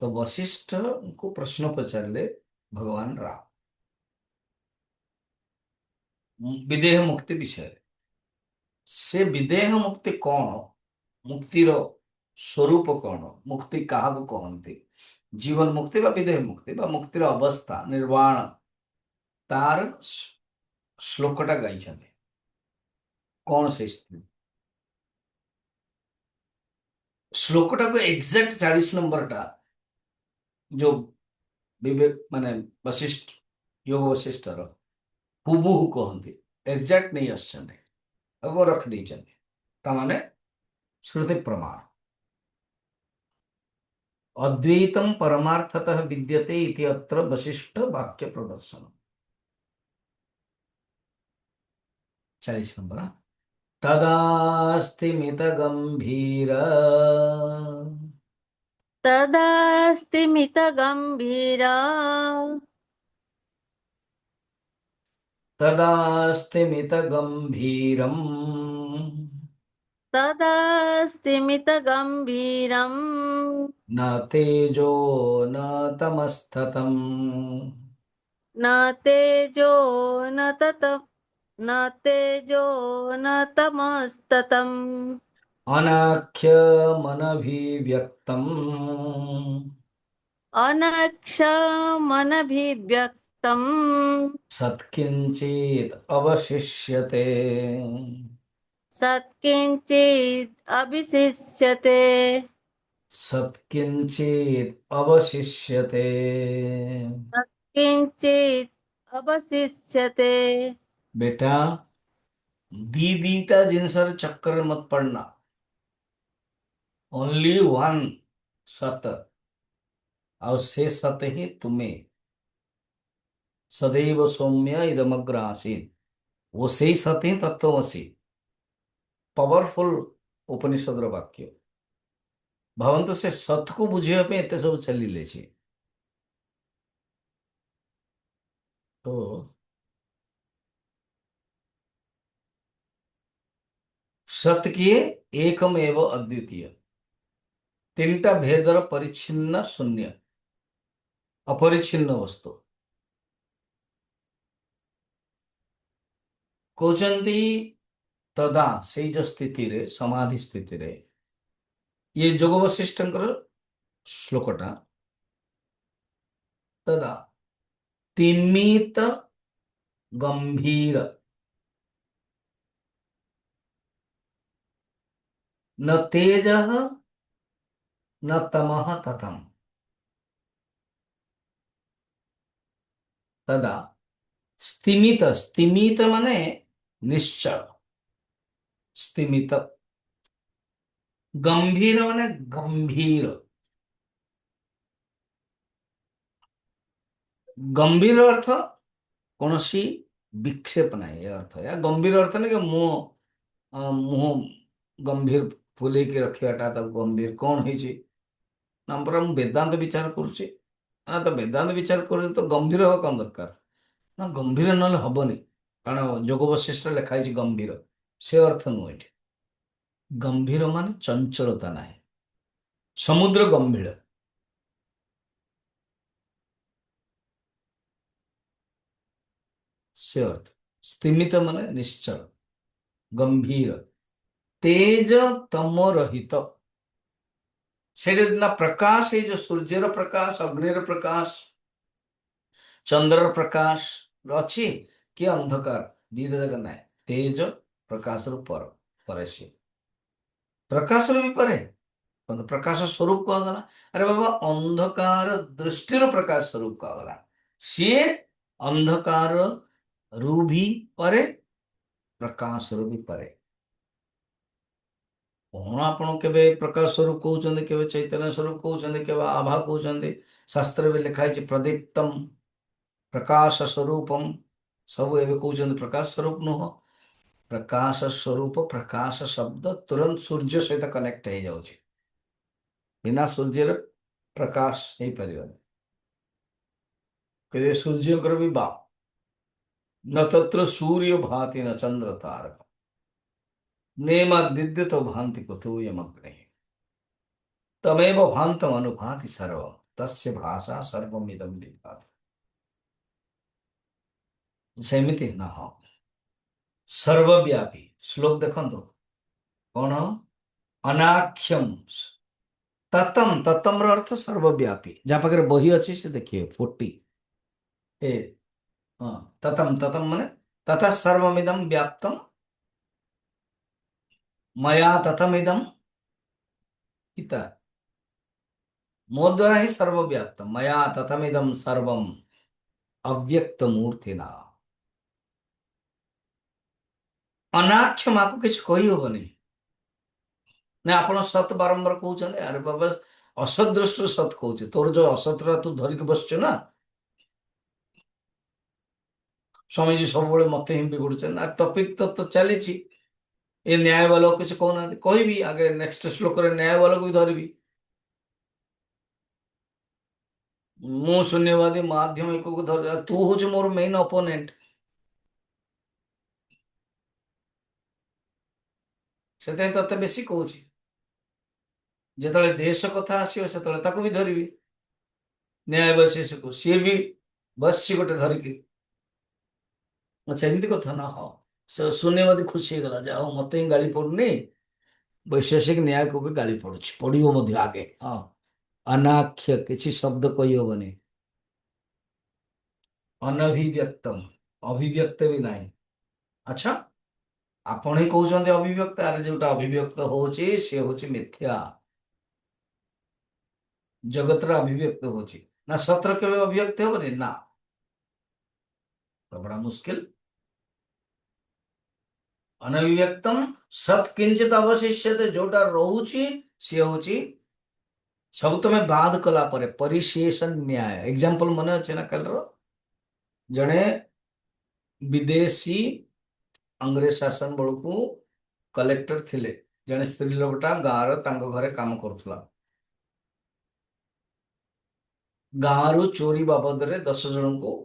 ତ ବଶିଷ୍ଠଙ୍କୁ ପ୍ରଶ୍ନ ପଚାରିଲେ ଭଗବାନ ରାମ ବିଦେହ ମୁକ୍ତି ବିଷୟରେ। ସେ ବିଦେହ ମୁକ୍ତି କଣ, ମୁକ୍ତିର ସ୍ୱରୂପ କଣ, ମୁକ୍ତି କାହାକୁ କହନ୍ତି, ଜୀବନ ମୁକ୍ତି ବା ବିଦେହ ମୁକ୍ତି ବା ମୁକ୍ତିର ଅବସ୍ଥା ନିର୍ବାଣ, ତାର ଶ୍ଲୋକଟା ଗାଇଛନ୍ତି। କଣ ସେ ଶ୍ଲୋକଟାକୁ ଏକ୍ସାକ୍ଟ 40 ନମ୍ବରଟା ଯୋଉ ବିବେକ ମାନେ ବଶିଷ୍ଠ ଯୋଗ ବଶିଷ୍ଠର ହୁବୁହୁ କହନ୍ତି, ଏକ୍ସାକ୍ଟ ନେଇ ଆସିଛନ୍ତି, ଆଉ ରଖିଦେଇଛନ୍ତି। ତାମାନେ ଶ୍ରୁତି ପ୍ରମାଣ। अद्वैतम परमार्थतः विद्यते इति अत्र वशिष्ठ वाक्य प्रदर्शन। 40 नंबर। तदास्ति मित गंभीर, तदास्ति मितगम्भीरा तदास्ति मित गंभीरम, तदास्ति मितगम्भीरम् न तेजो न तमस्ततम, न तेजो न तत न तेजो न तमस्ततम् अनाख्यमनभिव्यक्तम, अनक्षमनभिव्यक्तम् सत्किंचित अवशिष्यते। सत्किञ्चित् अभिशिष्यते सत्किंचित अवशिष्यते। सत्किञ्चित् अवशिष्यते। बेटा दी दीटा जिनसर चक्कर मत पड़ना। ओनली वन सत, और से सत ही तुम्हें। सदैव सौम्य इदमग्र आसीत, वो से ही सत ही तत्वमसि। पावरफुल उपनिषद वाक्य। भावन्तु से सत को बुझिया पे एते सब चलिले छी। तो सत किए एकमेव अद्वितीय, तीनटा भेदर परिच्छिन्न शून्य अपरिच्छिन्न वस्तु कहते। तदा से जो स्थिति रे, समाधि स्थिति रे, ये जोग वशिष्ठंकर श्लोकटा तदा तिमित गंभीर न तेज न तमः ततम। तदा स्तिमित, स्तिमित माने निश्चल, स्तिमित। गंभीर माने गंभीर, गंभीर अर्थ कौन सी विक्षेप नहीं, ये अर्थ या गंभीर अर्थ नहीं कि मुंह गंभीर फुलेकी रखियाटा तो गंभीर कौन है ना पर ମୁଁ ବେଦାନ୍ତ ବିଚାର କରୁଛି। ନା ତ ବେଦାନ୍ତ ବିଚାର କରୁଛି ତ ଗମ୍ଭୀର ହବା କଣ ଦରକାର? ନା ଗମ୍ଭୀର ନହେଲେ ହବନି, କାରଣ ଯୋଗ ବଶିଷ୍ଠ ଲେଖା ହେଇଛି ଗମ୍ଭୀର, ସେ ଅର୍ଥ ନୁହେଁ ଏଠି। ଗମ୍ଭୀର ମାନେ ଚଞ୍ଚଳତା ନାହିଁ, ସମୁଦ୍ର ଗମ୍ଭୀର। से अर्थ स्तिमित माने निश्चल, गंभीर, तेज तम रहित। सेठे ना प्रकाश है जो सूर्यर प्रकाश, अग्निर प्रकाश, चंद्र प्रकाश अच्छी कि अंधकार दीटा जगह ना, तेज प्रकाश पर परे से प्रकाश भी परे प्रकाश स्वरूप कहगला। अरे बाबा अंधकार दृष्टिर प्रकाश स्वरूप कहगला, सी अंधकार रू भी परे, प्रकाश रू भी परे। कौन आपण केबे प्रकाश स्वरूप कहते, केबे चैतन्य स्वरूप कहते, केबे आभा कहते। शास्त्र भी लिखाई प्रदीप्तम प्रकाश स्वरूपम, सब एवं कहते प्रकाश स्वरूप नुह। प्रकाश स्वरूप प्रकाश शब्द तुरंत सूर्य सहित कनेक्ट हो जाउछि, बिना सूर्य प्रकाश नहीं पारिबनि। कहते सूर्य भी बाप न तत्र सूर्य भाति न चंद्र तारक, नेमा विद्युत भांति कुतोयमग्नि, तमेव भान्तम अनुभाति सर्व, तस्य भाषा सर्वमिदं विभाति। सेमिति न हो सर्वव्यापी। श्लोक देखो कौन, अनाख्यम ततम, ततम अर्थ सर्वव्यापी। जहाँ पाखे बही अच्छी से देखिए 40 ए, हाँ ततम, ततम माने ततः सर्वमिदं व्याप्तम मया ततमिदम इत, मो द्वारा ही सर्वव्याप्त, मया ततमिदम सर्वम अव्यक्त मूर्तिना। अनाख्य माँ को किसी कही होबनी ना, आपण सत बारंबार कहते। अरे बाबा असत दृष्टि सत कहते, तोर जो असतरा तू धरिक बसच ना। स्वामीजी सब मत हिं बिगुड़ ना, टपिक तो चली ए न्याय वाला किसी कहना कहि आगे नेक्स्ट श्लोक न्याय वाला को भी धरबी। मु शून्यवादी माध्यमिक को धर, तू हूँ मोर मेन अपोनेंट, से ते बेसी कहूँ। जिते देश कथा आसो से भी धरबी, न्याय वैशेष को सी भी बस गोटे धरिकी। अच्छा एमती कथा ना, हाँ से शून्यवादी खुशी हो गला, जाओ मत ही गाली पड़ुनी, वैशेषिक न्याय को भी गाली पड़ुछि, पड़ो आगे। हाँ अनाख्य किसी शब्द कही हेनी, अनभिव्यक्तम अभिव्यक्त भी नहीं। अच्छा आपण ही कहते अभिव्यक्त, अरे जोटा अभिव्यक्त होची सी होची मिथ्या, जगतर अभिव्यक्त होची ना, सतर केवे अभिव्यक्त हेबनी ना, तो बड़ा मुश्किल। अनभिव्यक्तम सत किंचित अवशिष्यते, जोटा रोची सी होची सब तुम बाद कला परे परिशेषण न्याय। एग्जांपल मन अच्छे ना, कल जड़े विदेशी अंग्रेज शासन बेलू कलेक्टर थिले, जड़े स्त्री लोकटा गाँव घरे काम करुला, गाँव चोरी बाबद 10 जन को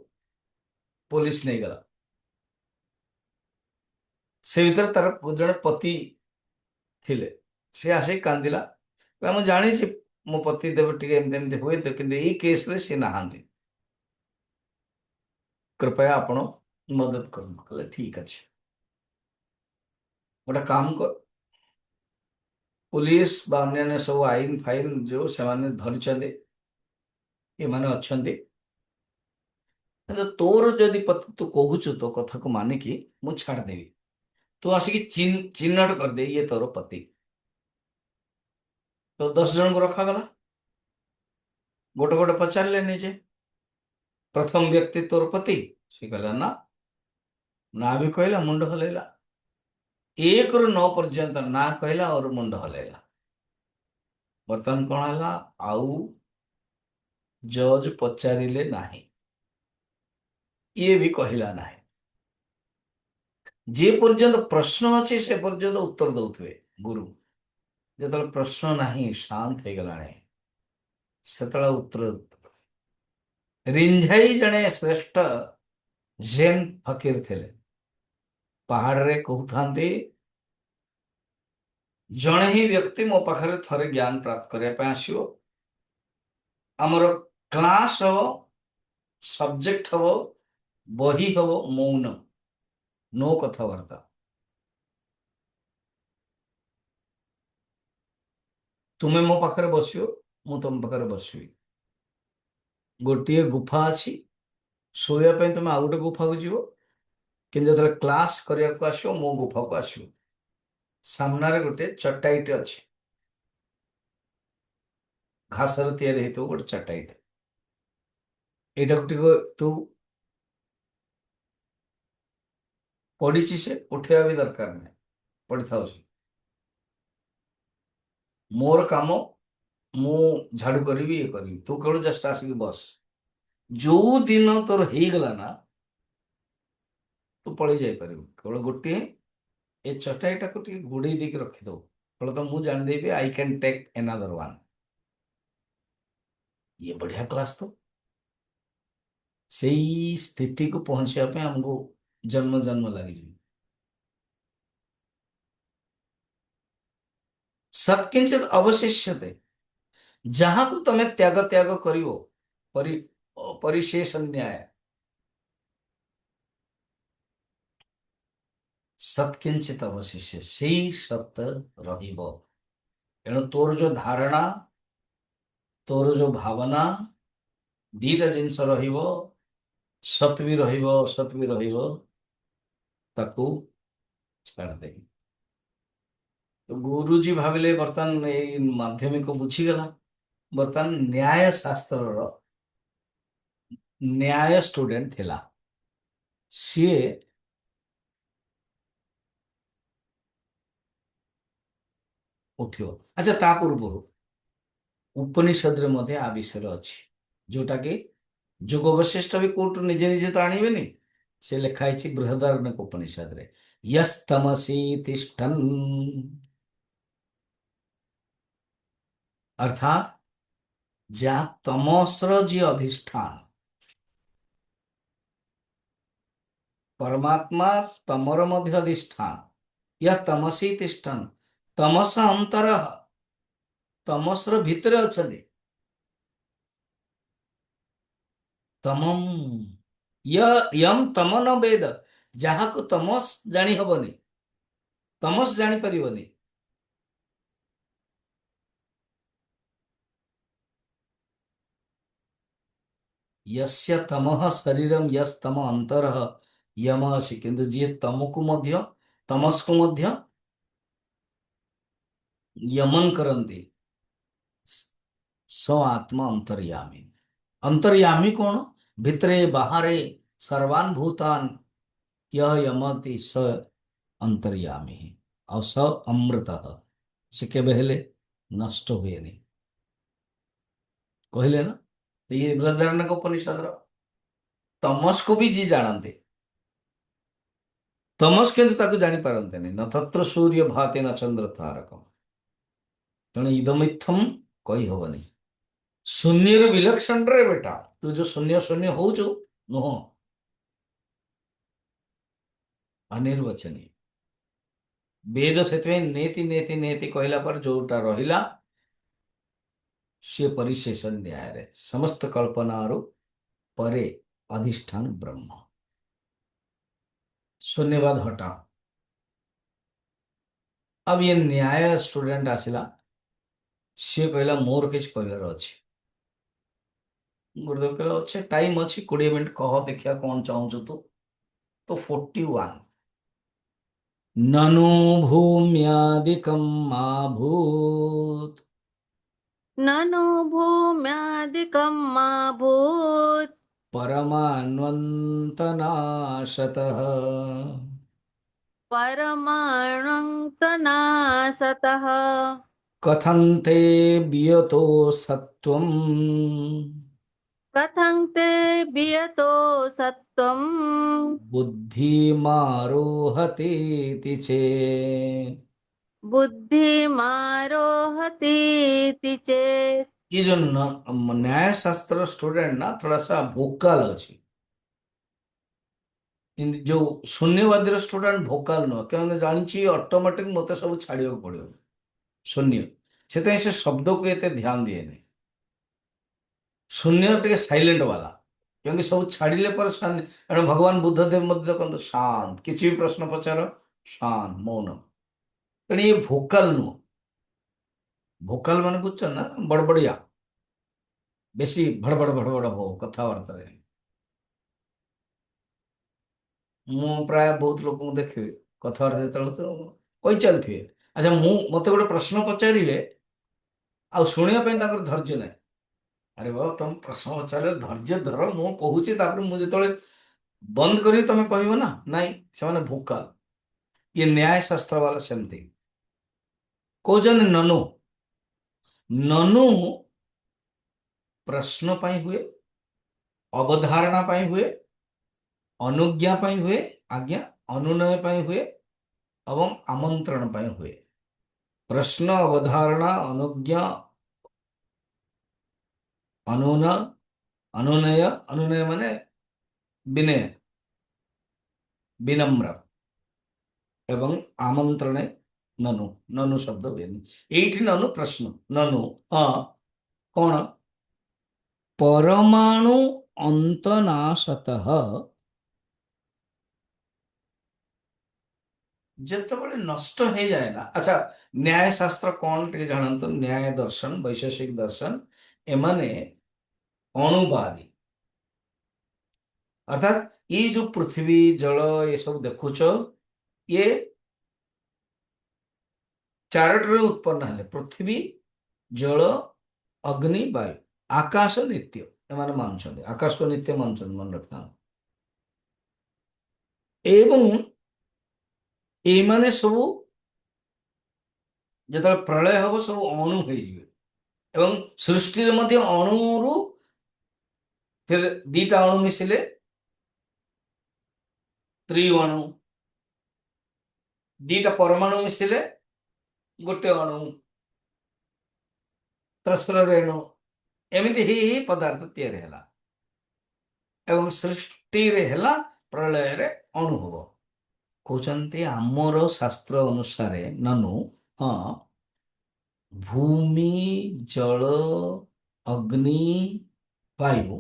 पुलिस नहीं गला, से भीतर तार जड़े पति थिले, सी आसिक कांदिला, मुझे जानी मो पति देव टे एमती हुए तो, कि केस रे सी नहांती, कृपया आपण मदद कर। कहले ठीक अच्छे, गोटे काम कर, पुलिस अन्य सब आईन फाइन जो से धरी ये माने अच्छे କିନ୍ତୁ ତୋର ଯଦି ପତି ତୁ କହୁଛୁ ତୋ କଥାକୁ ମାନିକି ମୁଁ ଛାଡ଼ିଦେବି, ତୁ ଆସିକି ଚିହ୍ନଟ କରିଦେ ଇଏ ତୋର ପତି। ତ 10 ଜଣଙ୍କୁ ରଖାଗଲା, ଗୋଟେ ଗୋଟେ ପଚାରିଲେ ନିଜେ, ପ୍ରଥମ ବ୍ୟକ୍ତି ତୋର ପତି? ସେ କହିଲା ନା। ନା ବି କହିଲା, ମୁଣ୍ଡ ହଲେଇଲା। 1 ରୁ 9 ପର୍ଯ୍ୟନ୍ତ ନା କହିଲା और ମୁଣ୍ଡ ହଲେଇଲା। ବର୍ତ୍ତମାନ କଣ ହେଲା, ଆଉ ଜଜ୍ ପଚାରିଲେ ନାହିଁ, ଇଏ ବି କହିଲା ନାହିଁ। ଯେ ପର୍ଯ୍ୟନ୍ତ ପ୍ରଶ୍ନ ଅଛି ସେ ପର୍ଯ୍ୟନ୍ତ ଉତ୍ତର ଦଉଥିବେ ଗୁରୁ। ଯେତେବେଳେ ପ୍ରଶ୍ନ ନାହିଁ, ଶାନ୍ତ ହେଇଗଲାଣି, ସେତେବେଳେ ଉତ୍ତର। ରିଞ୍ଝାଇ ଜଣେ ଶ୍ରେଷ୍ଠ ଜେନ୍ ଫକୀର ଥିଲେ। ପାହାଡରେ କହୁଥାନ୍ତି, ଜଣେ ହିଁ ବ୍ୟକ୍ତି ମୋ ପାଖରେ ଥରେ ଜ୍ଞାନ ପ୍ରାପ୍ତ କରିବା ପାଇଁ ଆସିବ। ଆମର କ୍ଲାସ୍ ହବ, ସବଜେକ୍ଟ ହବ, ବହି ହବ ମୌନ, ନୋ କଥାବାର୍ତ୍ତା। ତୁମେ ମୋ ପାଖରେ ବସିବ, ମୁଁ ତମ ପାଖରେ ବସିବି। ଗୋଟିଏ ଗୁଫା ଅଛି, ଶୋଇବା ପାଇଁ ତମେ ଆଉ ଗୋଟେ ଗୁଫାକୁ ଯିବ, କିନ୍ତୁ ଯେତେବେଳେ କ୍ଲାସ୍ କରିବାକୁ ଆସିବ ମୋ ଗୁଫାକୁ ଆସିବ। ସାମ୍ନାରେ ଗୋଟେ ଚଟାଇଟେ ଅଛି, ଘାସରେ ତିଆରି ହେଇଥିବ ଗୋଟେ ଚଟାଇଟେ। ଏଇଟାକୁ ଟିକେ ତୁ ପଢିଛି, ସେ ଉଠେଇବା ବି ଦରକାର ନାହିଁ, ପଢିଥାଉ ସେ। ମୋର କାମ, ମୁଁ ଝାଡୁ କରିବି, ଇଏ କରିବି, ତୁ କେବଳ ଜଷ୍ଟ ଆସିକି ବସ। ଯୋଉ ଦିନ ତୋର ହେଇଗଲା ନା, ତୁ ପଳେଇ ଯାଇପାରିବୁ। କେବଳ ଗୋଟିଏ ଏ ଚଟାଇଟାକୁ ଟିକେ ଘୋଡେଇ ଦେଇକି ରଖିଦବୁ, ଫଳ ତ ମୁଁ ଜାଣିଦେବି I can take another one. ଇଏ ବଢିଆ କ୍ଲାସ ତ। ସେଇ ସ୍ଥିତିକୁ ପହଞ୍ଚିବା ପାଇଁ ଆମକୁ ଜନ୍ମ ଜନ୍ମ ଲାଗିଯିବ। ସତ୍କିଞ୍ଚିତ ଅବଶିଷ୍ୟତେ, ଯାହାକୁ ତମେ ତ୍ୟାଗ ତ୍ୟାଗ କରିବ, ପରି ପରିଶେଷ ନ୍ୟାୟ। ସତ୍କିଞ୍ଚିତ ଅବଶିଷ୍ୟ, ସେଇ ସତ ରହିବ। ଏଣୁ ତୋର ଯୋଉ ଧାରଣା, ତୋର ଯୋଉ ଭାବନା, ଦିଟା ଜିନିଷ ରହିବ, ସତ୍ ବି ରହିବ, ଅସତ୍ ବି ରହିବ, ତାକୁ ଛାଡ଼ିଦେ। ତ ଗୁରୁଜୀ ଭାବିଲେ ବର୍ତ୍ତମାନ ଏଇ ମାଧ୍ୟମିକ ବୁଝିଗଲା, ବର୍ତ୍ତମାନ ନ୍ୟାୟ ଶାସ୍ତ୍ରର ନ୍ୟାୟ ଷ୍ଟୁଡେଣ୍ଟ ଥିଲା ସିଏ। ଉଠିବ। ଆଚ୍ଛା, ତା ପୂର୍ବରୁ ଉପନିଷଦରେ ମଧ୍ୟ ଆ ବିଷୟରେ ଅଛି, ଯୋଉଟା କି ଯୋଗ ବଶିଷ୍ଠ ବି କୋଉଠୁ ନିଜେ ନିଜେ ତ ଆଣିବେନି, ସେ ଲେଖା ହେଇଛି ବୃହଦାରଣ୍ୟକ ଉପନିଷଦରେ, ୟସ୍ତମସି ତିଷ୍ଠନ୍, ଅର୍ଥାତ୍ ଯାହା ତମସର ଯିଏ ଅଧିଷ୍ଠାନ, ପରମାତ୍ମା ତମର ମଧ୍ୟ ଅଧିଷ୍ଠାନ, ୟା ତମସି ତିଷ୍ଠନ୍, ତମସ ଅନ୍ତର, ତମସର ଭିତରେ ଅଛନ୍ତି। ତମମ୍ ୟମ୍ ତମ ନ ବେଦ, ଯାହାକୁ ତମସ ଜାଣି ହବନି, ତମସ ଜାଣିପାରିବନି। ୟସ୍ୟ ତମଃ ଶରୀରମ୍ ୟସ୍ ତମ ଅନ୍ତରଃ ୟମ ଅଛି, କିନ୍ତୁ ଯିଏ ତମକୁ ମଧ୍ୟ, ତମସକୁ ମଧ୍ୟ ୟମନ କରନ୍ତି, ସ ଆତ୍ମା ଅନ୍ତର୍ୟାମୀ। ଅନ୍ତର୍ୟାମୀ କଣ? ଭିତରେ ବାହାରେ ସର୍ବାନ୍ ଭୂତାନ୍ ୟହ ୟମତି ସ ଅନ୍ତର୍ୟାମୀ। ଆଉ ସ ଅମୃତ, ସେ କେବେ ହେଲେ ନଷ୍ଟ ହୁଏନି। କହିଲେ ନା, ଇଏ ବୃହଦାରଣ୍ୟକ ଉପନିଷଦର। ତମସକୁ ବି ଯିଏ ଜାଣନ୍ତି, ତମସ କିନ୍ତୁ ତାକୁ ଜାଣିପାରନ୍ତିନି। ନ ତତ୍ର ସୂର୍ଯ୍ୟ ଭାତି ନ ଚନ୍ଦ୍ର ତାରକ, ତେଣୁ ଇଦମିଥମ କହିହବନି। ଶୂନ୍ୟରୁ ବିଲକ୍ଷଣରେ ବେଟା, ତୁ ଯୋଉ ଶୂନ୍ୟ ଶୂନ୍ୟ ହଉଛୁ, ନୁହଁ, ଅନିର୍ବାଚନୀୟ। ବେଦ ସେଥିପାଇଁ ନେତି ନେତି ନେତି କହିଲା ପରେ ଯୋଉଟା ରହିଲା, ସିଏ ପରିଶେଷ ନ୍ୟାୟରେ, ସମସ୍ତ କଳ୍ପନାରୁ परे अधिष्ठान ब्रह्म। शून्यवाद हटा। अब ये न्याय स्टूडेंट आसिला, सी कहला मोर किछ कहबार अछि। गुरुदेव कहले अच्छे टाइम अच्छी 20 मिनिट कह देखिया कौन चाहूଛୁ तू। तो 41। ननु भूम्यादिकं मा भूत् ननु भूम्यादिकं मा भूत् परमान्वन्तनाशतः परमाणुं तनासतः कथन्ते वियतो सत्वम् कथं ते वियतो सत्त्वम् बुद्धिमारोहतीति चेत्। बुद्धिमारोहतीति चेत्। ये जो न्याय शास्त्र स्टूडेंट ना थोड़ा सा भोकाल अच्छी। जो शून्यवादी स्टूडेंट भोकाल नुह क्या जानी ऑटोमेटिक मत सब छाड़िया पड़ो शून्य से शब्द को एते ध्यान दिए नहीं। शून्य टे साइलेंट वाला क्योंकि सब छाड़िले पर एणु भगवान बुद्धदेव मध्य देखो शांत किसी भी प्रश्न पचार शांत मौन तेणु ये भोकाल नुह। भोकाल मान बुझ ना बड़बड़िया बेसी भड़बड़ भड़बड़ हो कथबार्ता ମୁଁ ପ୍ରାୟ ବହୁତ ଲୋକଙ୍କୁ ଦେଖିବି କଥାବାର୍ତ୍ତା ଯେତେବେଳେ ତ କହି ଚାଲିଥିବେ। ଆଚ୍ଛା ମୁଁ ମତେ ଗୋଟେ ପ୍ରଶ୍ନ ପଚାରିବେ ଆଉ ଶୁଣିବା ପାଇଁ ତାଙ୍କର ଧୈର୍ଯ୍ୟ ନାହିଁ। ଆରେ ବାବା ତମେ ପ୍ରଶ୍ନ ପଚାରିଲେ ଧୈର୍ଯ୍ୟ ଧର ମୁଁ କହୁଛି ତାପରେ ମୁଁ ଯେତେବେଳେ ବନ୍ଦ କରିବି ତମେ କହିବ ନା ନାଇଁ ସେମାନେ ଭୋକାଲ। ଇଏ ନ୍ୟାୟ ଶାସ୍ତ୍ର ବାଲା ସେମିତି କହୁଛନ୍ତି ନନୁ ନନୁ ପ୍ରଶ୍ନ ପାଇଁ ହୁଏ ଅବଧାରଣା ପାଇଁ ହୁଏ ଅନୁଜ୍ଞା ପାଇଁ ହୁଏ ଆଜ୍ଞା ଅନୁନୟ ପାଇଁ ହୁଏ ଏବଂ ଆମନ୍ତ୍ରଣ ପାଇଁ ହୁଏ। प्रश्न अवधारणा अनुज्ञा अनुन अनुनय अनुनय माने विनय विनम्र एवं आमंत्रणे ननु ननु शब्द हुएनि एठी ननु प्रश्न ननु हाँ कौन परमाणु अंतनाशतः ଯେତେବେଳେ ନଷ୍ଟ ହେଇଯାଏ ନା। ଆଚ୍ଛା ନ୍ୟାୟ ଶାସ୍ତ୍ର କଣ ଟିକେ ଜାଣନ୍ତୁ ନ୍ୟାୟ ଦର୍ଶନ ବୈଶେଷିକ ଦର୍ଶନ ଏମାନେ ଅଣୁବାଦୀ अर्थात ये जो पृथ्वी जल ये सब देखुच ये चारोटे उत्पन्न है पृथ्वी जल अग्नि वायु आकाश नित्य एମାନେ ମାନୁଛନ୍ତି आकाश को नित्य ମାନୁଛନ୍ତି मन रखना एवं ଏମାନେ ସବୁ ଯେତେବେଳେ ପ୍ରଳୟ ହବ ସବୁ ଅଣୁ ହେଇଯିବେ ଏବଂ ସୃଷ୍ଟିରେ ମଧ୍ୟ ଅଣୁରୁ फिर ଦିଟା ଅଣୁ ମିଶିଲେ ତ୍ରିଅଣୁ ଦିଟା ପରମାଣୁ ମିଶିଲେ ଗୋଟେ ଅଣୁ ତ୍ରସ୍ର ରେଣୁ ଏମିତି ହେଇ ପଦାର୍ଥ ତିଆରି ହେଲା ଏବଂ ସୃଷ୍ଟିରେ ହେଲା ପ୍ରଳୟରେ ଅଣୁ ହବ। କହୁଛନ୍ତି ଆମର ଶାସ୍ତ୍ର ଅନୁସାରେ ନନୁ ହଁ ଭୂମି ଜଳ ଅଗ୍ନି ବାୟୁ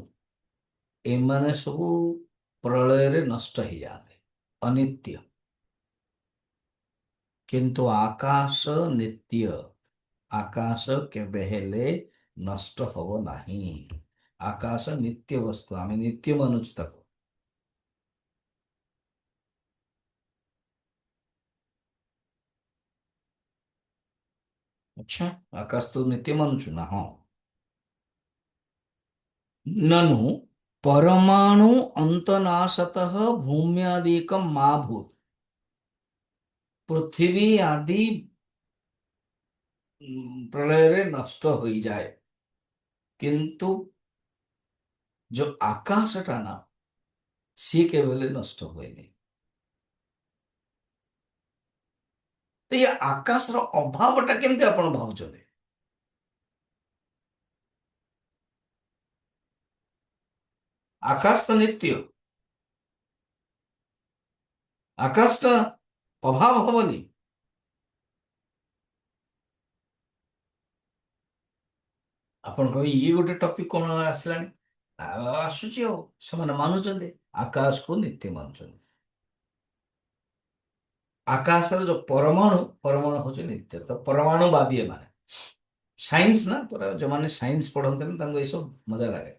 ଏମାନେ ସବୁ ପ୍ରଳୟରେ ନଷ୍ଟ ହେଇଯାଆନ୍ତି ଅନିତ୍ୟ କିନ୍ତୁ ଆକାଶ ନିତ୍ୟ ଆକାଶ କେବେ ହେଲେ ନଷ୍ଟ ହବ ନାହିଁ। ଆକାଶ ନିତ୍ୟ ବସ୍ତୁ ଆମେ ନିତ୍ୟ ମାନୁଛୁ ତାକୁ। अच्छा आकाश तो नित्य मानुଛୁ ना हाँ ननु परमाणु अंतनाशतः भूम्यादिकं मा भूत् पृथ्वी आदि प्रलय रे नष्ट हो जाए किंतु जो आकाशटा ना सी केवल नष्ट हुएनि। तो ये आकाश रो अभावटा केमती आपण भावुଛନ୍ତି आकाश तो नित्य आकाश का अभाव हबनी आपण कहि ये गोटे टॉपिक कोन आसलानी आसुची हो ସେମାନେ ମାନୁଛନ୍ତି आकाश को नित्य ମାନୁଛନ୍ତି। आकाशर जो परमाणु परमाणु हूँ नित्य तो परमाणुवादी माने साइंस ना पूरा जो माने साइंस पढ़ते ना ये सब मजा लगे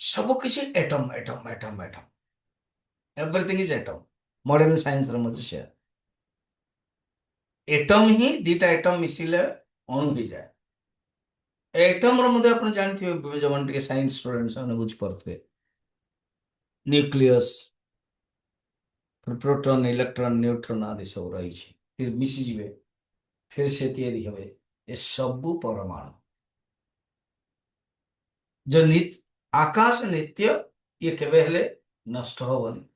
ସବୁ କିଛି atom atom atom atom, everything is atom. Modern science ର ମତେ ସେୟା, एटम ही दिटा एटम मिसिले अणु ही जाए। एटम ର ମଧ୍ୟ ଆପଣ ଜାଣିଥିବେ, ଯୋଉମାନେ ଟିକେ ସାଇନ୍ସ ଷ୍ଟୁଡେଣ୍ଟ ସେମାନେ ବୁଝିପାରୁଥିବେ, न्यूक्लियस, प्रोटॉन, इलेक्ट्रॉन, न्यूट्रॉन आदि सब रही, फिर मिसिଯିବେ, फिर से तैयारी हेबे, ए सबु परमाणु। जो नित्य आकाश नित्य, ये केबे हेले नष्ट हबनी।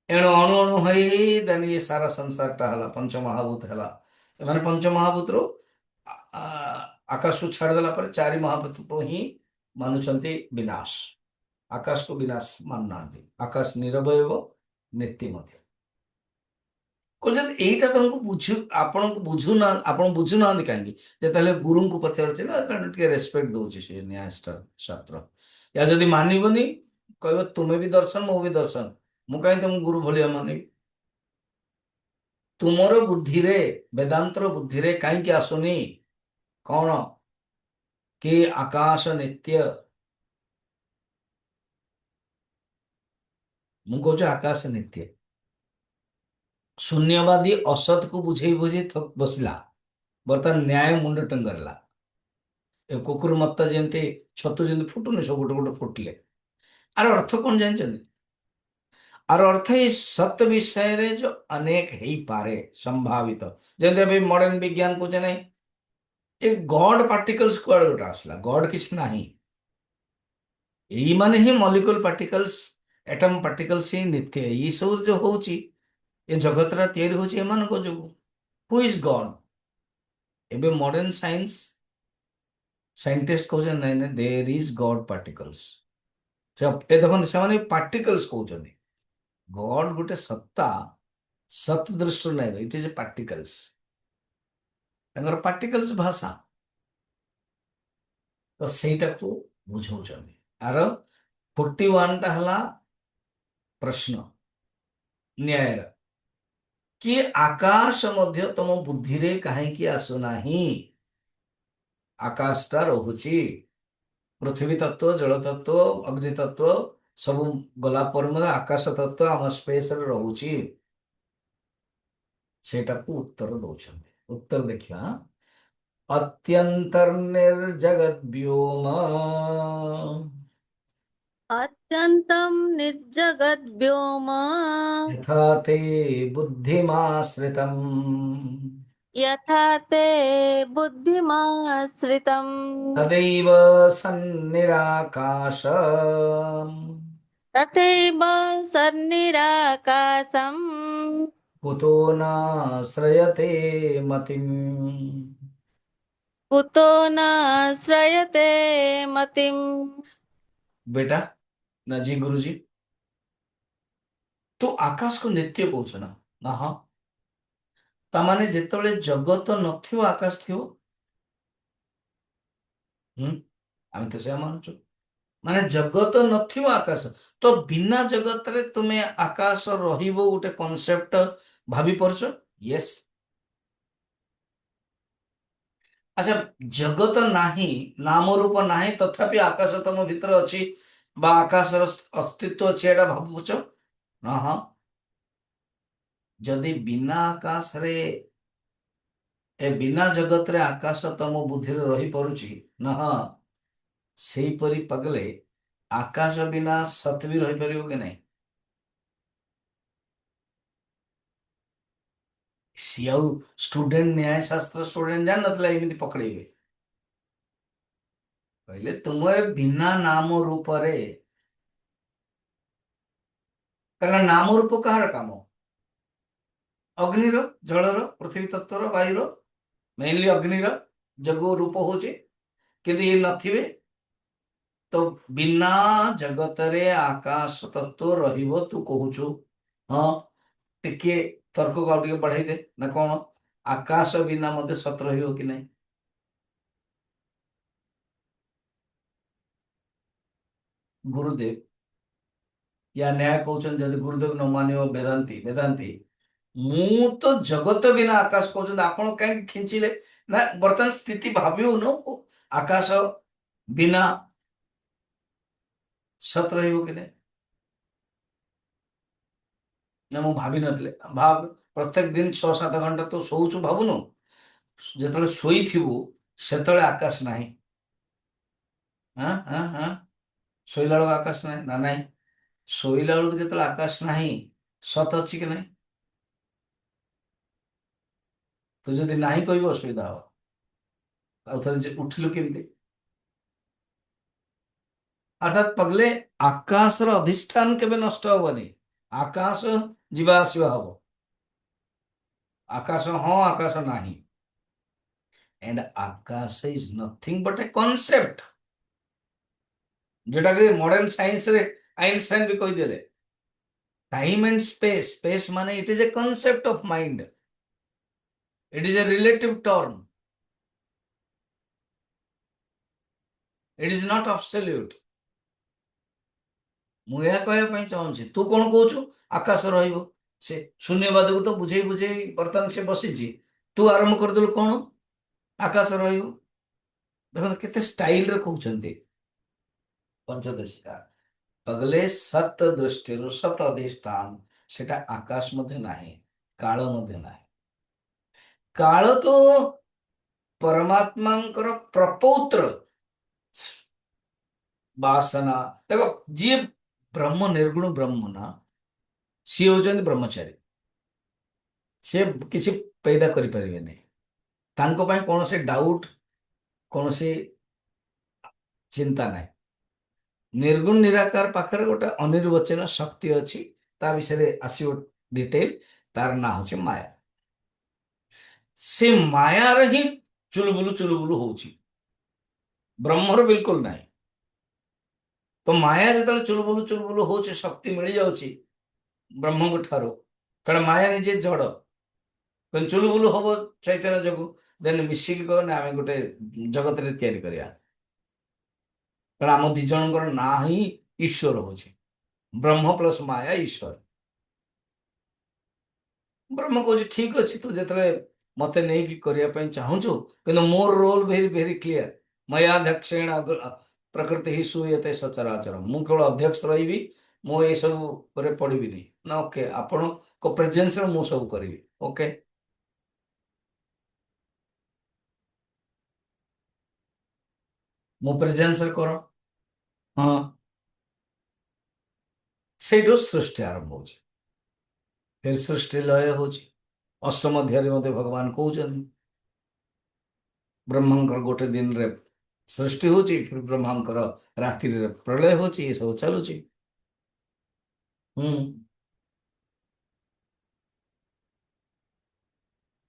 एणु अणु अणु हई देन ये सारा संसार टा हला, पंचमहाभूत हला। माने पंचमहाभूत रो आकाश को छाड़ देला पर चारि महाभूत को ही मानुचंती विनाश। आकाश को विनाश माननांती, आकाश निरवय नित्य मध्य। कହୁଛନ୍ତି ଏଇଟା ତମକୁ ଆପଣଙ୍କୁ ବୁଝୁନା, ଆପଣ ବୁଝୁନାହାନ୍ତି କାହିଁକି? ଯେତେବେଳେ ଗୁରୁଙ୍କୁ ପଚାରୁଛି ନା, ତେଣୁ ଟିକେ ରେସ୍ପେକ୍ଟ ଦଉଛି ସେ ନ୍ୟାୟ ଶାସ୍ତ୍ର। ୟା ଯଦି ମାନିବନି, କହିବ ତୁମେ ବି ଦର୍ଶନ ମୁଁ ବି ଦର୍ଶନ, ମୁଁ କାହିଁ ତମକୁ ଗୁରୁ ଭଳିଆ ମାନିବି? ତୁମର ବୁଦ୍ଧିରେ, ବେଦାନ୍ତର ବୁଦ୍ଧିରେ କାହିଁକି ଆସୁନି କଣ କି ଆକାଶ ନିତ୍ୟ? ମୁଁ କହୁଛି ଆକାଶ ନିତ୍ୟ। ଶୂନ୍ୟବାଦୀ ଅସତ କୁ ବୁଝେଇ ବୁଝେଇ ବସିଲା, ବର୍ତ୍ତମାନ ନ୍ୟାୟ ମୁଣ୍ଡ ଟଙ୍ଗରିଲା। ଏ କୁକୁର ମତ୍ତା ଯେମିତି ଛତୁ ଯେମିତି ଫୁଟୁନି, ସବୁ ଗୋଟେ ଗୋଟେ ଫୁଟିଲେ। ଆର ଅର୍ଥ କଣ ଜାଣିଛନ୍ତି? ଆର ଅର୍ଥ ଏଇ ସତ୍ୟ ବିଷୟରେ ଯୋଉ ଅନେକ ହେଇପାରେ ସମ୍ଭାବିତ, ଯେମିତି ଏବେ ମଡର୍ଣ୍ଣ ବିଜ୍ଞାନ କହୁଛେ ନାଇଁ, ଏ ଗଡ ପାର୍ଟିକଲ୍ସ କୁଆଡେ ଗୋଟେ ଆସିଲା? ଗଡ କିଛି ନାହିଁ, ଏଇ ମାନେ ହିଁ ମଲିକ୍ୟୁଲ ପାର୍ଟିକଲ୍ସ, एटम पार्टिकल्स ही नित्य। ये सब जो होची, ये जगतरा तैयारी होची एମାନଙ୍କ ଯୋଗୁ। Who is God? एबे मॉडर्न साइंस साइंटिस्ट कहउछन नहीं नहीं, देयर इज गॉड पार्टिकल्स। जब ए देखन ସେମାନେ पार्टिकल्स कहउछन, गॉड गोटे सत्ता, सत दृष्टि नहीं, इट इज ए पार्टिकल्स। ତାଙ୍କର पार्टिकल्स भाषा तो ସେଇଟା को ବୁଝଉଛନ୍ତି। आर 41 ଟା हला प्रश्न न्यायर कि आकाश मध्य तुम बुद्धि रे कहीं आसुना, आकाशटा रहुची, पृथ्वी तत्व, जल तत्व, अग्नि तत्व सब गला पर मध्य आकाश तत्व आम स्पेस रे रहुची। सेटा को उत्तर दौरान, उत्तर देखिया, अत्यंतर्निर्जगत व्योम अत्यन्तं निर्जगद्व्योम यथा ते बुद्धिमाश्रितम् यथा ते बुद्धिमाश्रितम् तदैव सन्निराकाश तथैव सन्निराकाशम् कुतो नाश्रयते मतिम्। कुतो न श्रयते मतिम्। बेटा ना जी गुरुजी, तो आकाश को नित्य कौच ना हाँ, तामाने जेतबेले जगत नथियो आकाश थियो। आम तो से मानुचु, माने जगत नथियो आकाश, तो बिना जगत रे तुमे आकाश रहिबो गोटे कॉन्सेप्ट भाभी परछ? यस। अच्छा, जगत नाही, नाम रूप नाही, तथापि आकाश तम भीतर अछि बा आकाशर अस्तित्व अछि, एटा भाबुछ ना? हाँ, जदि बिना आकाश रे, ए बिना जगत रे आकाश तम बुद्धि रे रही परुची ना? हाँ, सेही परी पगले आकाश बिना सत भी रही परिबो कि नहीं? सियाउ स्टूडेंट, न्याय शास्त्र स्टूडेंट जान नथला एमिति पकड़ेबे, कहले तुमरे बिना नाम रूप रे, कहला नाम रूप कहार काम? अग्निर, जलर, पृथ्वी तत्वर, वायुर, मेनली अग्निर जगो रूप होचे, किंतु ये नथिबे तो बिना जगत रे आकाश तत्व रहिबो तू कहूछु? हाँ, टिके तर्क को आउ टिके बढ़ाई दे ना, कौन आकाश बिना मध्य सत रहिबो कि नहीं? गुरुदेव या न्याय कहउछन, जदि गुरुदेव न मानियो वेदांती, वेदांती मु तो जगत बिना आकाश कहउछन, आपण काहे खिंचिले ना? वर्तमान स्थिति भाबियो न, आकाश बिना ସତ ରହିବ କି ନାହିଁ? ନା ମୁଁ ଭାବି ନଥିଲି। ଭାବ, ପ୍ରତ୍ୟେକ ଦିନ 6-7 ଘଣ୍ଟା ତୁ ଶୋଉଛୁ, ଭାବୁନୁ ଯେତେବେଳେ ଶୋଇଥିବୁ ସେତେବେଳେ ଆକାଶ ନାହିଁ। ହଁ ହଁ ହଁ, ଶୋଇଲା ବେଳକୁ ଆକାଶ ନାହିଁ ନା ନାହିଁ? ଶୋଇଲା ବେଳକୁ ଯେତେବେଳେ ଆକାଶ ନାହିଁ, ସତ ଅଛି କି ନାହିଁ? ତୁ ଯଦି ନାହିଁ କହିବ ଅସୁବିଧା ହବ। ଆଉ ଥରେ ଉଠିଲୁ କେମିତି? ଅର୍ଥାତ୍ ପଗଲେ, ଆକାଶର ଅଧିଷ୍ଠାନ କେବେ ନଷ୍ଟ ହବନି। ଆକାଶ ଯିବା ଆସିବା ହବ। ଆକାଶ ହଁ, ଆକାଶ ନାହିଁ। And akash is nothing but a concept, ଯୋଉଟାକି ମଡର୍ନ ସାଇନ୍ସରେ ଆଇନଷ୍ଟାଇନ ବି କହିଦେଲେ। ଟାଇମ ଆଣ୍ଡ ସ୍ପେସ, ସ୍ପେସ ମାନେ it is a concept of mind, it is a relative term, it is not absolute. ମୁଁ ଏହା କହିବା ପାଇଁ ଚାହୁଁଛି, ତୁ କଣ କହୁଛୁ? ଆକାଶ ରହିବ। ସେ ଶୂନ୍ୟବାଦକୁ ତ ବୁଝେଇ ବୁଝେଇ ବର୍ତ୍ତମାନ ସେ ବସିଛି, ତୁ ଆରମ୍ଭ କରିଦେଲୁ କଣ? ଆକାଶ ରହିବ। ଦେଖନ୍ତୁ କେତେ ଷ୍ଟାଇଲରେ କହୁଛନ୍ତି ପଞ୍ଚଦଶିକା। ପଗଲେ ସତ ଦୃଷ୍ଟିରୁ ସତ ଅଧିଷ୍ଠାନ, ସେଟା ଆକାଶ ମଧ୍ୟ ନାହିଁ, କାଳ ମଧ୍ୟ ନାହିଁ। କାଳ ତ ପରମାତ୍ମାଙ୍କର ପ୍ରପୌତ୍ର ବାସନା। ଦେଖ, ଯିଏ ବ୍ରହ୍ମ, ନିର୍ଗୁଣ ବ୍ରହ୍ମ ନା, ସିଏ ହଉଛନ୍ତି ବ୍ରହ୍ମଚାରୀ। ସେ କିଛି ପୈଦା କରିପାରିବେନି। ତାଙ୍କ ପାଇଁ କୌଣସି ଡାଉଟ, କୌଣସି ଚିନ୍ତା ନାହିଁ। ନିର୍ଗୁଣ ନିରାକାର ପାଖରେ ଗୋଟେ ଅନିର୍ବଚନ ଶକ୍ତି ଅଛି, ତା ବିଷୟରେ ଆସିବ ଡିଟେଲ। ତାର ନାଁ ହଉଛି ମାୟା। ସେ ମାୟାରେ ହିଁ ଚୁଲବୁଲୁ ଚୁଲବୁଲୁ ହଉଛି, ବ୍ରହ୍ମର ବିଲକୁଲ ନାହିଁ। ତ ମାୟା ଯେତେବେଳେ ଚୁଲବୁଲୁ ଚୁଲବୁଲୁ ହଉଛି, ଶକ୍ତି ମିଳିଯାଉଛି ବ୍ରହ୍ମଙ୍କ ଠାରୁ, କାରଣ ମାୟା ନିଜେ ଜଡ। ତେଣୁ ଚୁଲବୁଲୁ ହବ ଚୈତନ୍ୟ ଯୋଗୁ, ଦେନ ମିଶିକି କହନି ଆମେ ଗୋଟେ ଜଗତରେ ତିଆରି କରିବା। କାରଣ ଆମ ଦି ଜଣଙ୍କର ନାଁ ହିଁ ଈଶ୍ୱର ହଉଛି, ବ୍ରହ୍ମ ପ୍ଲସ ମାୟା ଈଶ୍ୱର। ବ୍ରହ୍ମ କହୁଛି ଠିକ ଅଛି, ତୁ ଯେତେବେଳେ ମତେ ନେଇକି କରିବା ପାଇଁ ଚାହୁଁଛୁ, କିନ୍ତୁ ମୋର ରୋଲ ଭେରି ଭେରି କ୍ଲିୟର। ମୟାଧ୍ୟକ୍ଷେଣ ପ୍ରକୃତି ହିଁ ସୁୟତେ ସଚରାଚର। ମୁଁ କେବଳ ଅଧ୍ୟକ୍ଷ ରହିବି, ମୁଁ ଏସବୁ ଉପରେ ପଡିବିନି ନା। ଓକେ, ଆପଣଙ୍କ ପ୍ରେଜେନ୍ସରେ ମୁଁ ସବୁ କରିବି। ଓକେ, ମୋ ପ୍ରେଜେନ୍ସରେ କର। ହଁ, ସେଇଠୁ ସୃଷ୍ଟି ଆରମ୍ଭ ହଉଛି, ଫେର ସୃଷ୍ଟି ଲୟ ହଉଛି। ଅଷ୍ଟମ ଅଧ୍ୟାୟରେ ମଧ୍ୟ ଭଗବାନ କହୁଛନ୍ତି, ବ୍ରହ୍ମାଙ୍କର ଗୋଟେ ଦିନରେ ସୃଷ୍ଟି ହଉଛି, ଫିର ବ୍ରହ୍ମାଙ୍କର ରାତିରେ ପ୍ରଳୟ ହଉଛି, ଏ ସବୁ ଚାଲୁଛି। ହୁଁ।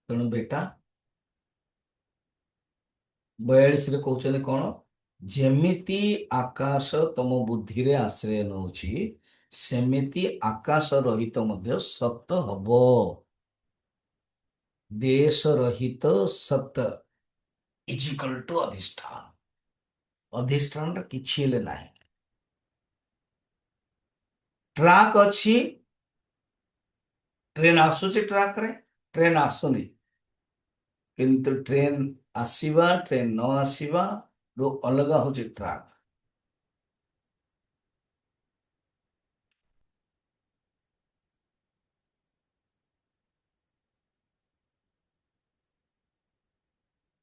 ତେଣୁ ବେଟା, 42ରେ କହୁଛନ୍ତି କଣ? ଯେମିତି ଆକାଶ ତମ ବୁଦ୍ଧିରେ ଆଶ୍ରୟ ନଉଛି, ସେମିତି ଆକାଶ ରହିତ ମଧ୍ୟ ସତ ହବ। ଦେଶ ରହିତ ସତ ଇଜିକାଲ ଟୁ ଅଧିଷ୍ଠାନ। ଅଧିଷ୍ଠାନର କିଛି ହେଲେ ନାହିଁ। ଟ୍ରାକ୍ ଅଛି, ଟ୍ରେନ ଆସୁଛି ଟ୍ରାକରେ, ଟ୍ରେନ ଆସୁନି। କିନ୍ତୁ ଟ୍ରେନ ଆସିବା, ଟ୍ରେନ ନ ଆସିବା ରୁ ଅଲଗା ହଉଛି ଟ୍ରାକ୍।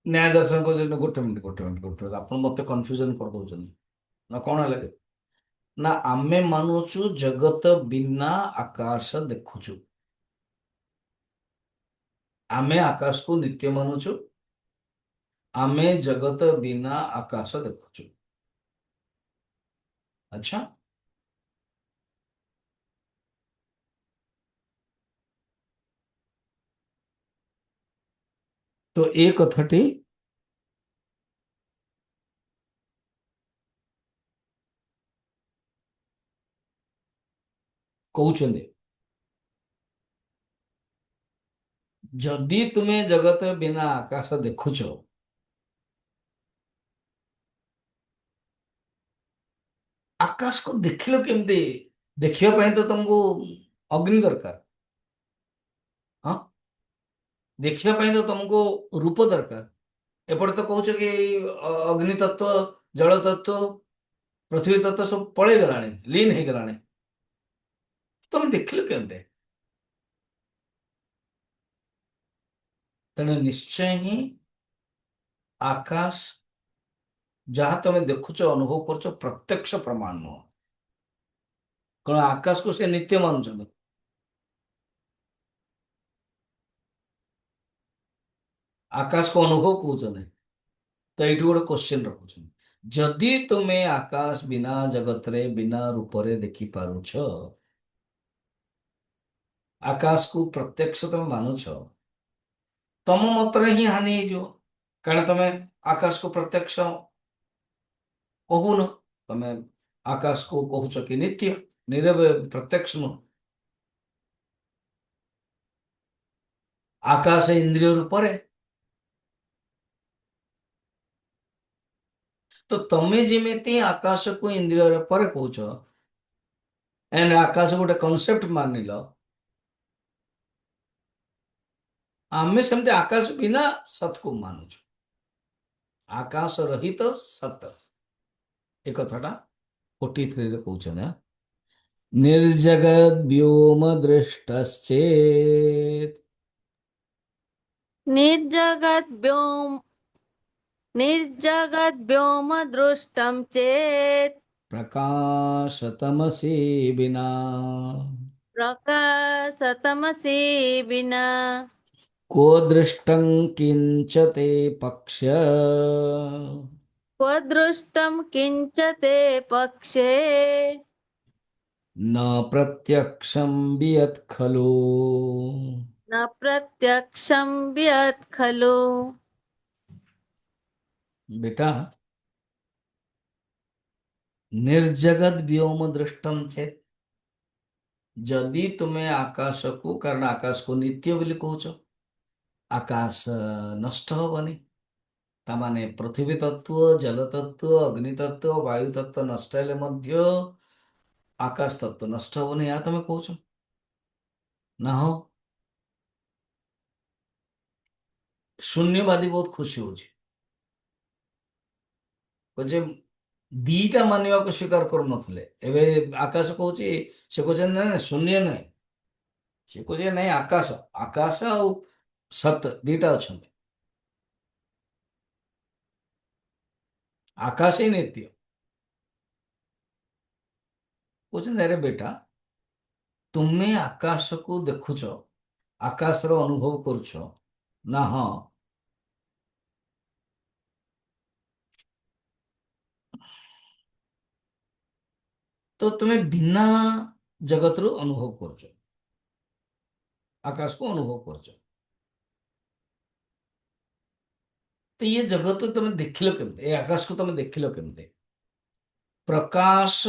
ନ୍ୟାୟ ଦର୍ଶନ କହୁଛନ୍ତି, ଗୋଟେ ମିନିଟ, ଆପଣ ମତେ କନଫ୍ୟୁଜନ କରିଦଉଛନ୍ତି ନା କଣ ହେଲା କି? ନା ଆମେ ମାନୁଛୁ ଜଗତ ବିନା ଆକାଶ ଦେଖୁଛୁ, ଆମେ ଆକାଶକୁ ନିତ୍ୟ ମାନୁଛୁ, ଆମେ ଜଗତ ବିନା ଆକାଶ ଦେଖୁଛୁ। ଆଚ୍ଛା, ତ ଏ କଥାଟି କହୁଛନ୍ତି, ଯଦି ତୁମେ ଜଗତ ବିନା ଆକାଶ ଦେଖୁଛ, ଆକାଶକୁ ଦେଖିଲ କେମିତି? ଦେଖିବା ପାଇଁ ତ ତମକୁ ଅଗ୍ନି ଦରକାର। ହଁ, ଦେଖିବା ପାଇଁ ତ ତମକୁ ରୂପ ଦରକାର। ଏପଟେ ତ କହୁଛ କି ଅଗ୍ନି ତତ୍ଵ, ଜଳ ତତ୍ଵ, ପୃଥିବୀ ତତ୍ତ୍ୱ ସବୁ ପଳେଇ ଗଲାଣି, ଲିନ ହେଇଗଲାଣି। ତମେ ଦେଖିଲ କେମିତି? ତେଣୁ ନିଶ୍ଚୟ ହିଁ ଆକାଶ, ଯାହା ତମେ ଦେଖୁଛ ଅନୁଭବ କରୁଛ, ପ୍ରତ୍ୟକ୍ଷ ପ୍ରମାଣ ନୁହଁ। କଣ ଆକାଶକୁ ସେ ନିତ୍ୟ ମାନୁଛନ୍ତି? ଆକାଶକୁ ଅନୁଭବ କହୁଛନ୍ତି। ତ ଏଇଠି ଗୋଟେ କୋଶ୍ଚିନ୍ ରଖୁଛନ୍ତି, ଯଦି ତୁମେ ଆକାଶ ବିନା ଜଗତରେ ବିନା ରୂପରେ ଦେଖିପାରୁଛ, ଆକାଶକୁ ପ୍ରତ୍ୟକ୍ଷ ତମେ ମାନୁଛ, ତମ ମତରେ ହିଁ ହାନି ହେଇଯିବ। କାରଣ ତମେ ଆକାଶକୁ ପ୍ରତ୍ୟକ୍ଷ କହୁନ, ତମେ ଆକାଶକୁ କହୁଛ କି ନିତ୍ୟ, ନିରବ ପ୍ରତ୍ୟକ୍ଷ ନୁହଁ। ଆକାଶ ଇନ୍ଦ୍ରିୟ ରୂପରେ। ତ ତମେ ଯେମିତି ଆକାଶକୁ ଇନ୍ଦ୍ରିୟ ରୂପରେ କହୁଛ, ଏଣ୍ଡ ଆକାଶ ଗୋଟେ କନସେପ୍ଟ ମାନିଲ, ଆମେ ସେମିତି ଆକାଶ ବିନା ସତକୁ ମାନୁଛୁ। ଆକାଶ ରହିତ ସତ, ଏ କଥାଟା 43ରେ କହୁଛନ୍ତି। ନିର୍ଜଗଦ୍ ବ୍योम ଦୃଷ୍ଟଶ୍ଚେତ୍ निर्जगद्व्योम निर्जगद्व्योमदृष्टं चेत् प्रकाशतमसि विना प्रकाशतमसि विना को दृष्टं किंच ते पक्ष्य क्व दृष्टं किंच ते पक्षे न प्रत्यक्षं वियत् खलु। न प्रत्यक्षं वियत् खलु। बेटा, निर्जगद व्योम दृष्टम चेत, जदि तुमे आकाश को, कारण आकाश को नित्य बोली कहुच, आकाश नष्ट हबनी, तामाने पृथ्वी तत्व, जल तत्व, अग्नि तत्व, वायु तत्व नष्ट हेले मध्य आकाश तत्व नष्ट हबनी, या तुम कहुच ना? हो, शून्यवादी बहुत खुशी हो जे दीटा मानिबा को स्वीकार करू नथिले, एबे आकाश कहूची, से कहते ना शून्य नहीं, से कहते नहीं आकाश, आकाश और सत दीटा अच्छे, आकाश ही नित्य। कहते अरे बेटा, तुम्हें आकाश को देखुच, आकाश रो अनुभव करुच ना? हाँ, तो तुम्हें बिना जगत रो अनुभव करुच, आकाश को अनुभव करुच। तो ये जगत तुम देखिल केमते, ये आकाश को तुम देखिल केमते? प्रकाश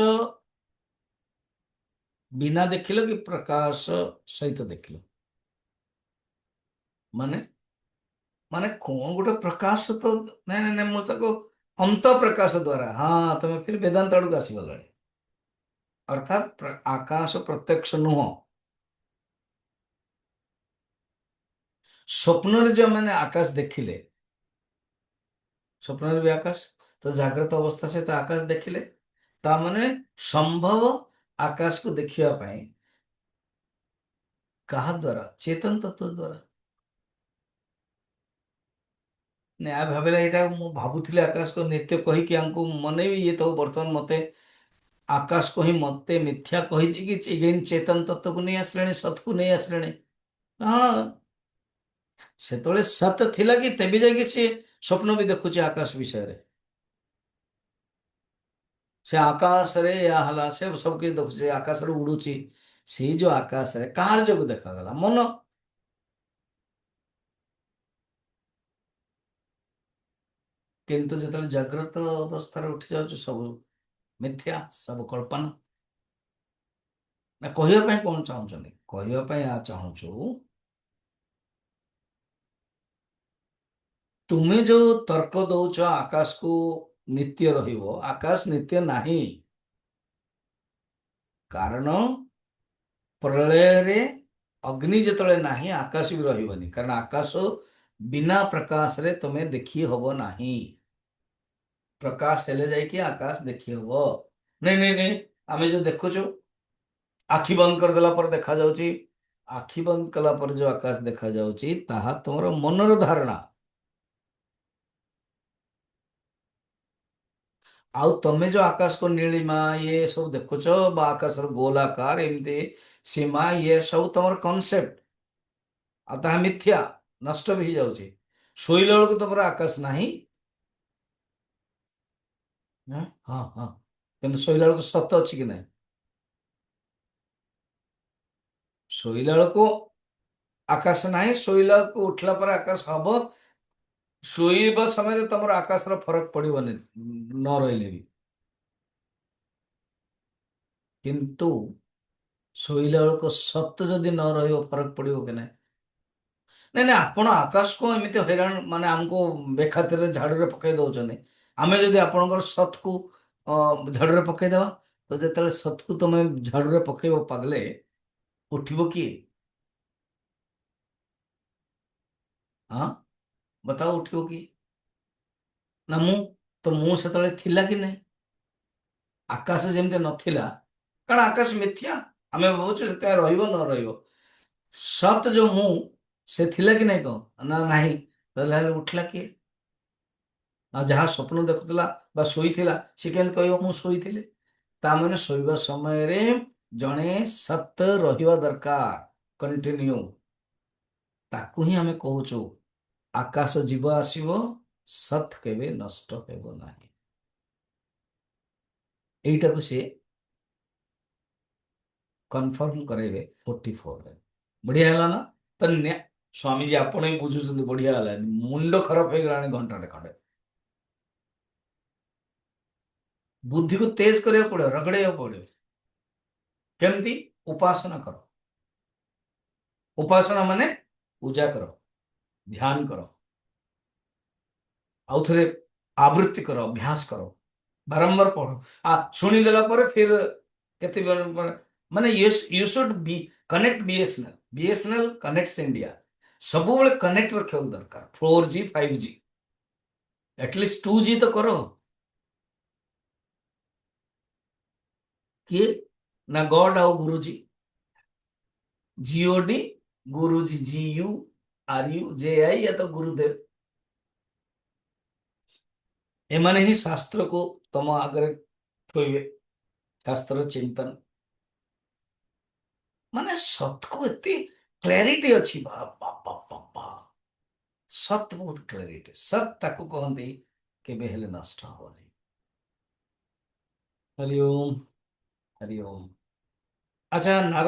बिना देखिल कि प्रकाश सहित देखिल? माने माने कौन गोटे प्रकाश तो नहीं नहीं नहीं, मुझे अंत प्रकाश द्वारा, हाँ तुम्हें फिर वेदांत आड़क आसीगला। अर्थात आकाश प्रत्यक्ष नुह, स्वप्न जो मैंने आकाश देखिले, स्वप्न भी आकाश, तो जागृत अवस्था सहित आकाश देखिले, ता माने संभव आकाश को देखिया पाए कहा द्वारा? चेतन तत्व द्वारा। ना भाविला एटा मु भाबुथिले आकाश को नित्य कही कि हमको मने भी ये तो वर्तमान मते आकाश को ही मते मिथ्या कही दी कि एगेन चेतन तत्व को नहीं आसले, सत को नहीं आसले। हाँ, सेतळे सत थिला कि तेबे जाके से स्वप्न भी देखुचे आकाश विषय रे, से आकाश रे या हला से सब के देखुचे आकाश रे उडुची, से जो आकाश रे कार जो देखा गला मन। किंतु जेतळे जागृत अवस्था रे उठी जाउछ सब मिथ्या, सब कल्पना। ना कहिया पई कोन चाहुचंदी? कहिया पई आ चाहुचु, तुम्हें जो तर्क दौच आकाश को नित्य रहिबो, आकाश नित्य नाही। कारण प्रलय रे अग्नि जेतळे नाही, आकाश भी रहिबनी, कारण आकाश बिना प्रकाश रे तुम्हें देखी हबो नाही। प्रकाश हेले जाय कि आकाश देखी हबो। नहीं नहीं नहीं, ଆମେ ଯୋଉ ଦେଖୁଛୁ ଆଖି ବନ୍ଦ କରିଦେଲା ପରେ ଦେଖାଯାଉଛି, ଆଖି ବନ୍ଦ କଲା ପରେ ଯୋଉ ଆକାଶ ଦେଖାଯାଉଛି ତାହା ତୁମର ମନର ଧାରଣା। ଆଉ ତମେ ଯୋଉ ଆକାଶକୁ ନୀଳିମା ଇଏ ସବୁ ଦେଖୁଛ ବା ଆକାଶର ଗୋଲ ଆକାର ଏମିତି ସୀମା ଇଏ ସବୁ ତମର କନସେପ୍ଟ, ଆଉ ତାହା ମିଥ୍ୟା, ନଷ୍ଟ ବି ହେଇଯାଉଛି। ଶୋଇଲା ବେଳକୁ ତମର ଆକାଶ ନାହିଁ। ହଁ ହଁ ହଁ। କିନ୍ତୁ ଶୋଇଲା ବେଳକୁ ସତ ଅଛି କି ନାହିଁ? ଶୋଇଲା ବେଳକୁ ଆକାଶ ନାହିଁ, ଶୋଇଲା ବେଳକୁ ଉଠିଲା ପରେ ଆକାଶ ହବ। ଶୋଇବା ସମୟରେ ତମର ଆକାଶର ଫରକ ପଡିବନି ନ ରହିଲେ ବି। କିନ୍ତୁ ଶୋଇଲା ବେଳକୁ ସତ ଯଦି ନ ରହିବ ଫରକ ପଡିବ କି ନାହିଁ? ନାଇଁ ନାଇଁ, ଆପଣ ଆକାଶକୁ ଏମିତି ହଇରାଣ ମାନେ ଆମକୁ ବେଖାତିରେ ଝାଡୁରେ ପକେଇ ଦଉଛନ୍ତି। ଆମେ ଯଦି ଆପଣଙ୍କର ସତକୁ ଝାଡୁରେ ପକେଇଦବା, ତ ଯେତେବେଳେ ସତକୁ ତମେ ଝାଡୁରେ ପକେଇବ ପାଗଲେ, ଉଠିବ କିଏ? ହଁ, ବତାଅ ଉଠିବ କିଏ? ନା ମୁଁ? ତ ମୁଁ ସେତେବେଳେ ଥିଲା କି ନାହିଁ? ଆକାଶ ଯେମିତି ନଥିଲା, କାରଣ ଆକାଶ ମିଥ୍ୟା, ଆମେ ଭାବୁଛୁ ସେତେବେଳେ ରହିବ ନ ରହିବ। ସତ ଯୋଉ ମୁଁ, ସେ ଥିଲା କି ନାହିଁ କହ ନା ନାହିଁ? ତାହେଲେ ହେଲେ ଉଠିଲା କିଏ? ଆଉ ଯାହା ସ୍ୱପ୍ନ ଦେଖୁଥିଲା ବା ଶୋଇଥିଲା ସେ କେମିତି କହିବ ମୁଁ ଶୋଇଥିଲି? ତା ମାନେ ଶୋଇବା ସମୟରେ ଜଣେ ସତ ରହିବା ଦରକାର, କଣ୍ଟିନ୍ୟୁ। ତାକୁ ହିଁ ଆମେ କହୁଛୁ ଆକାଶ ଯିବ ଆସିବ, ସତ୍ କେବେ ନଷ୍ଟ ହେବ ନାହିଁ। ଏଇଟାକୁ ସିଏ କନଫର୍ମ କରେଇବେ 44ରେ। ବଢିଆ ହେଲା ନା? ତ ସ୍ୱାମୀଜୀ ଆପଣ ହିଁ ବୁଝୁଛନ୍ତି, ବଢିଆ ହେଲାନି, ମୁଣ୍ଡ ଖରାପ ହେଇଗଲାଣି ଘଣ୍ଟାଟେ ଖଣ୍ଡେ। ବୁଦ୍ଧିକୁ ତେଜ କରିବାକୁ ପଡିବ, ରଗଡେଇବାକୁ ପଡିବ। କେମିତି? ଉପାସନା କର। ଉପାସନା ମାନେ ପୂଜା କର, ଧ୍ୟାନ କର, ଆଉ ଥରେ ଆବୃତ୍ତି କର, ଅଭ୍ୟାସ କର, ବାରମ୍ବାର ପଢ। ଶୁଣିଦେଲା ପରେ ଫିର କେତେ ମାନେ you should be connect BSNL. BSNL connect India. ସବୁବେଳେ କନେକ୍ଟ ରଖିବାକୁ ଦରକାର, 4G 5G, ଏଟଲିଷ୍ଟ 2G ତ କର। କିଏ? ନା ଗଡ ଆଉ ଗୁରୁଜୀ। GOD, गुरुजी, GURUJI, या तो गुरुदेव। ଏମାନେ ହିଁ ଶାସ୍ତ୍ରକୁ ତମ ଆଗରେ ଥୋଇବେ, ଶାସ୍ତ୍ର ଚିନ୍ତନ। ମାନେ ସତକୁ ଏତେ କ୍ଲାରିଟି ଅଛି, ବାପ ବାପ ବାପ। ସତ ବହୁତ କ୍ଲାରିଟି, ସତ ତାକୁ କହନ୍ତି କେବେ ହେଲେ ନଷ୍ଟ ହବନି। ହରି ଓମ୍, ହରି ଓମ୍। ଆଚ୍ଛା, ନାରଦ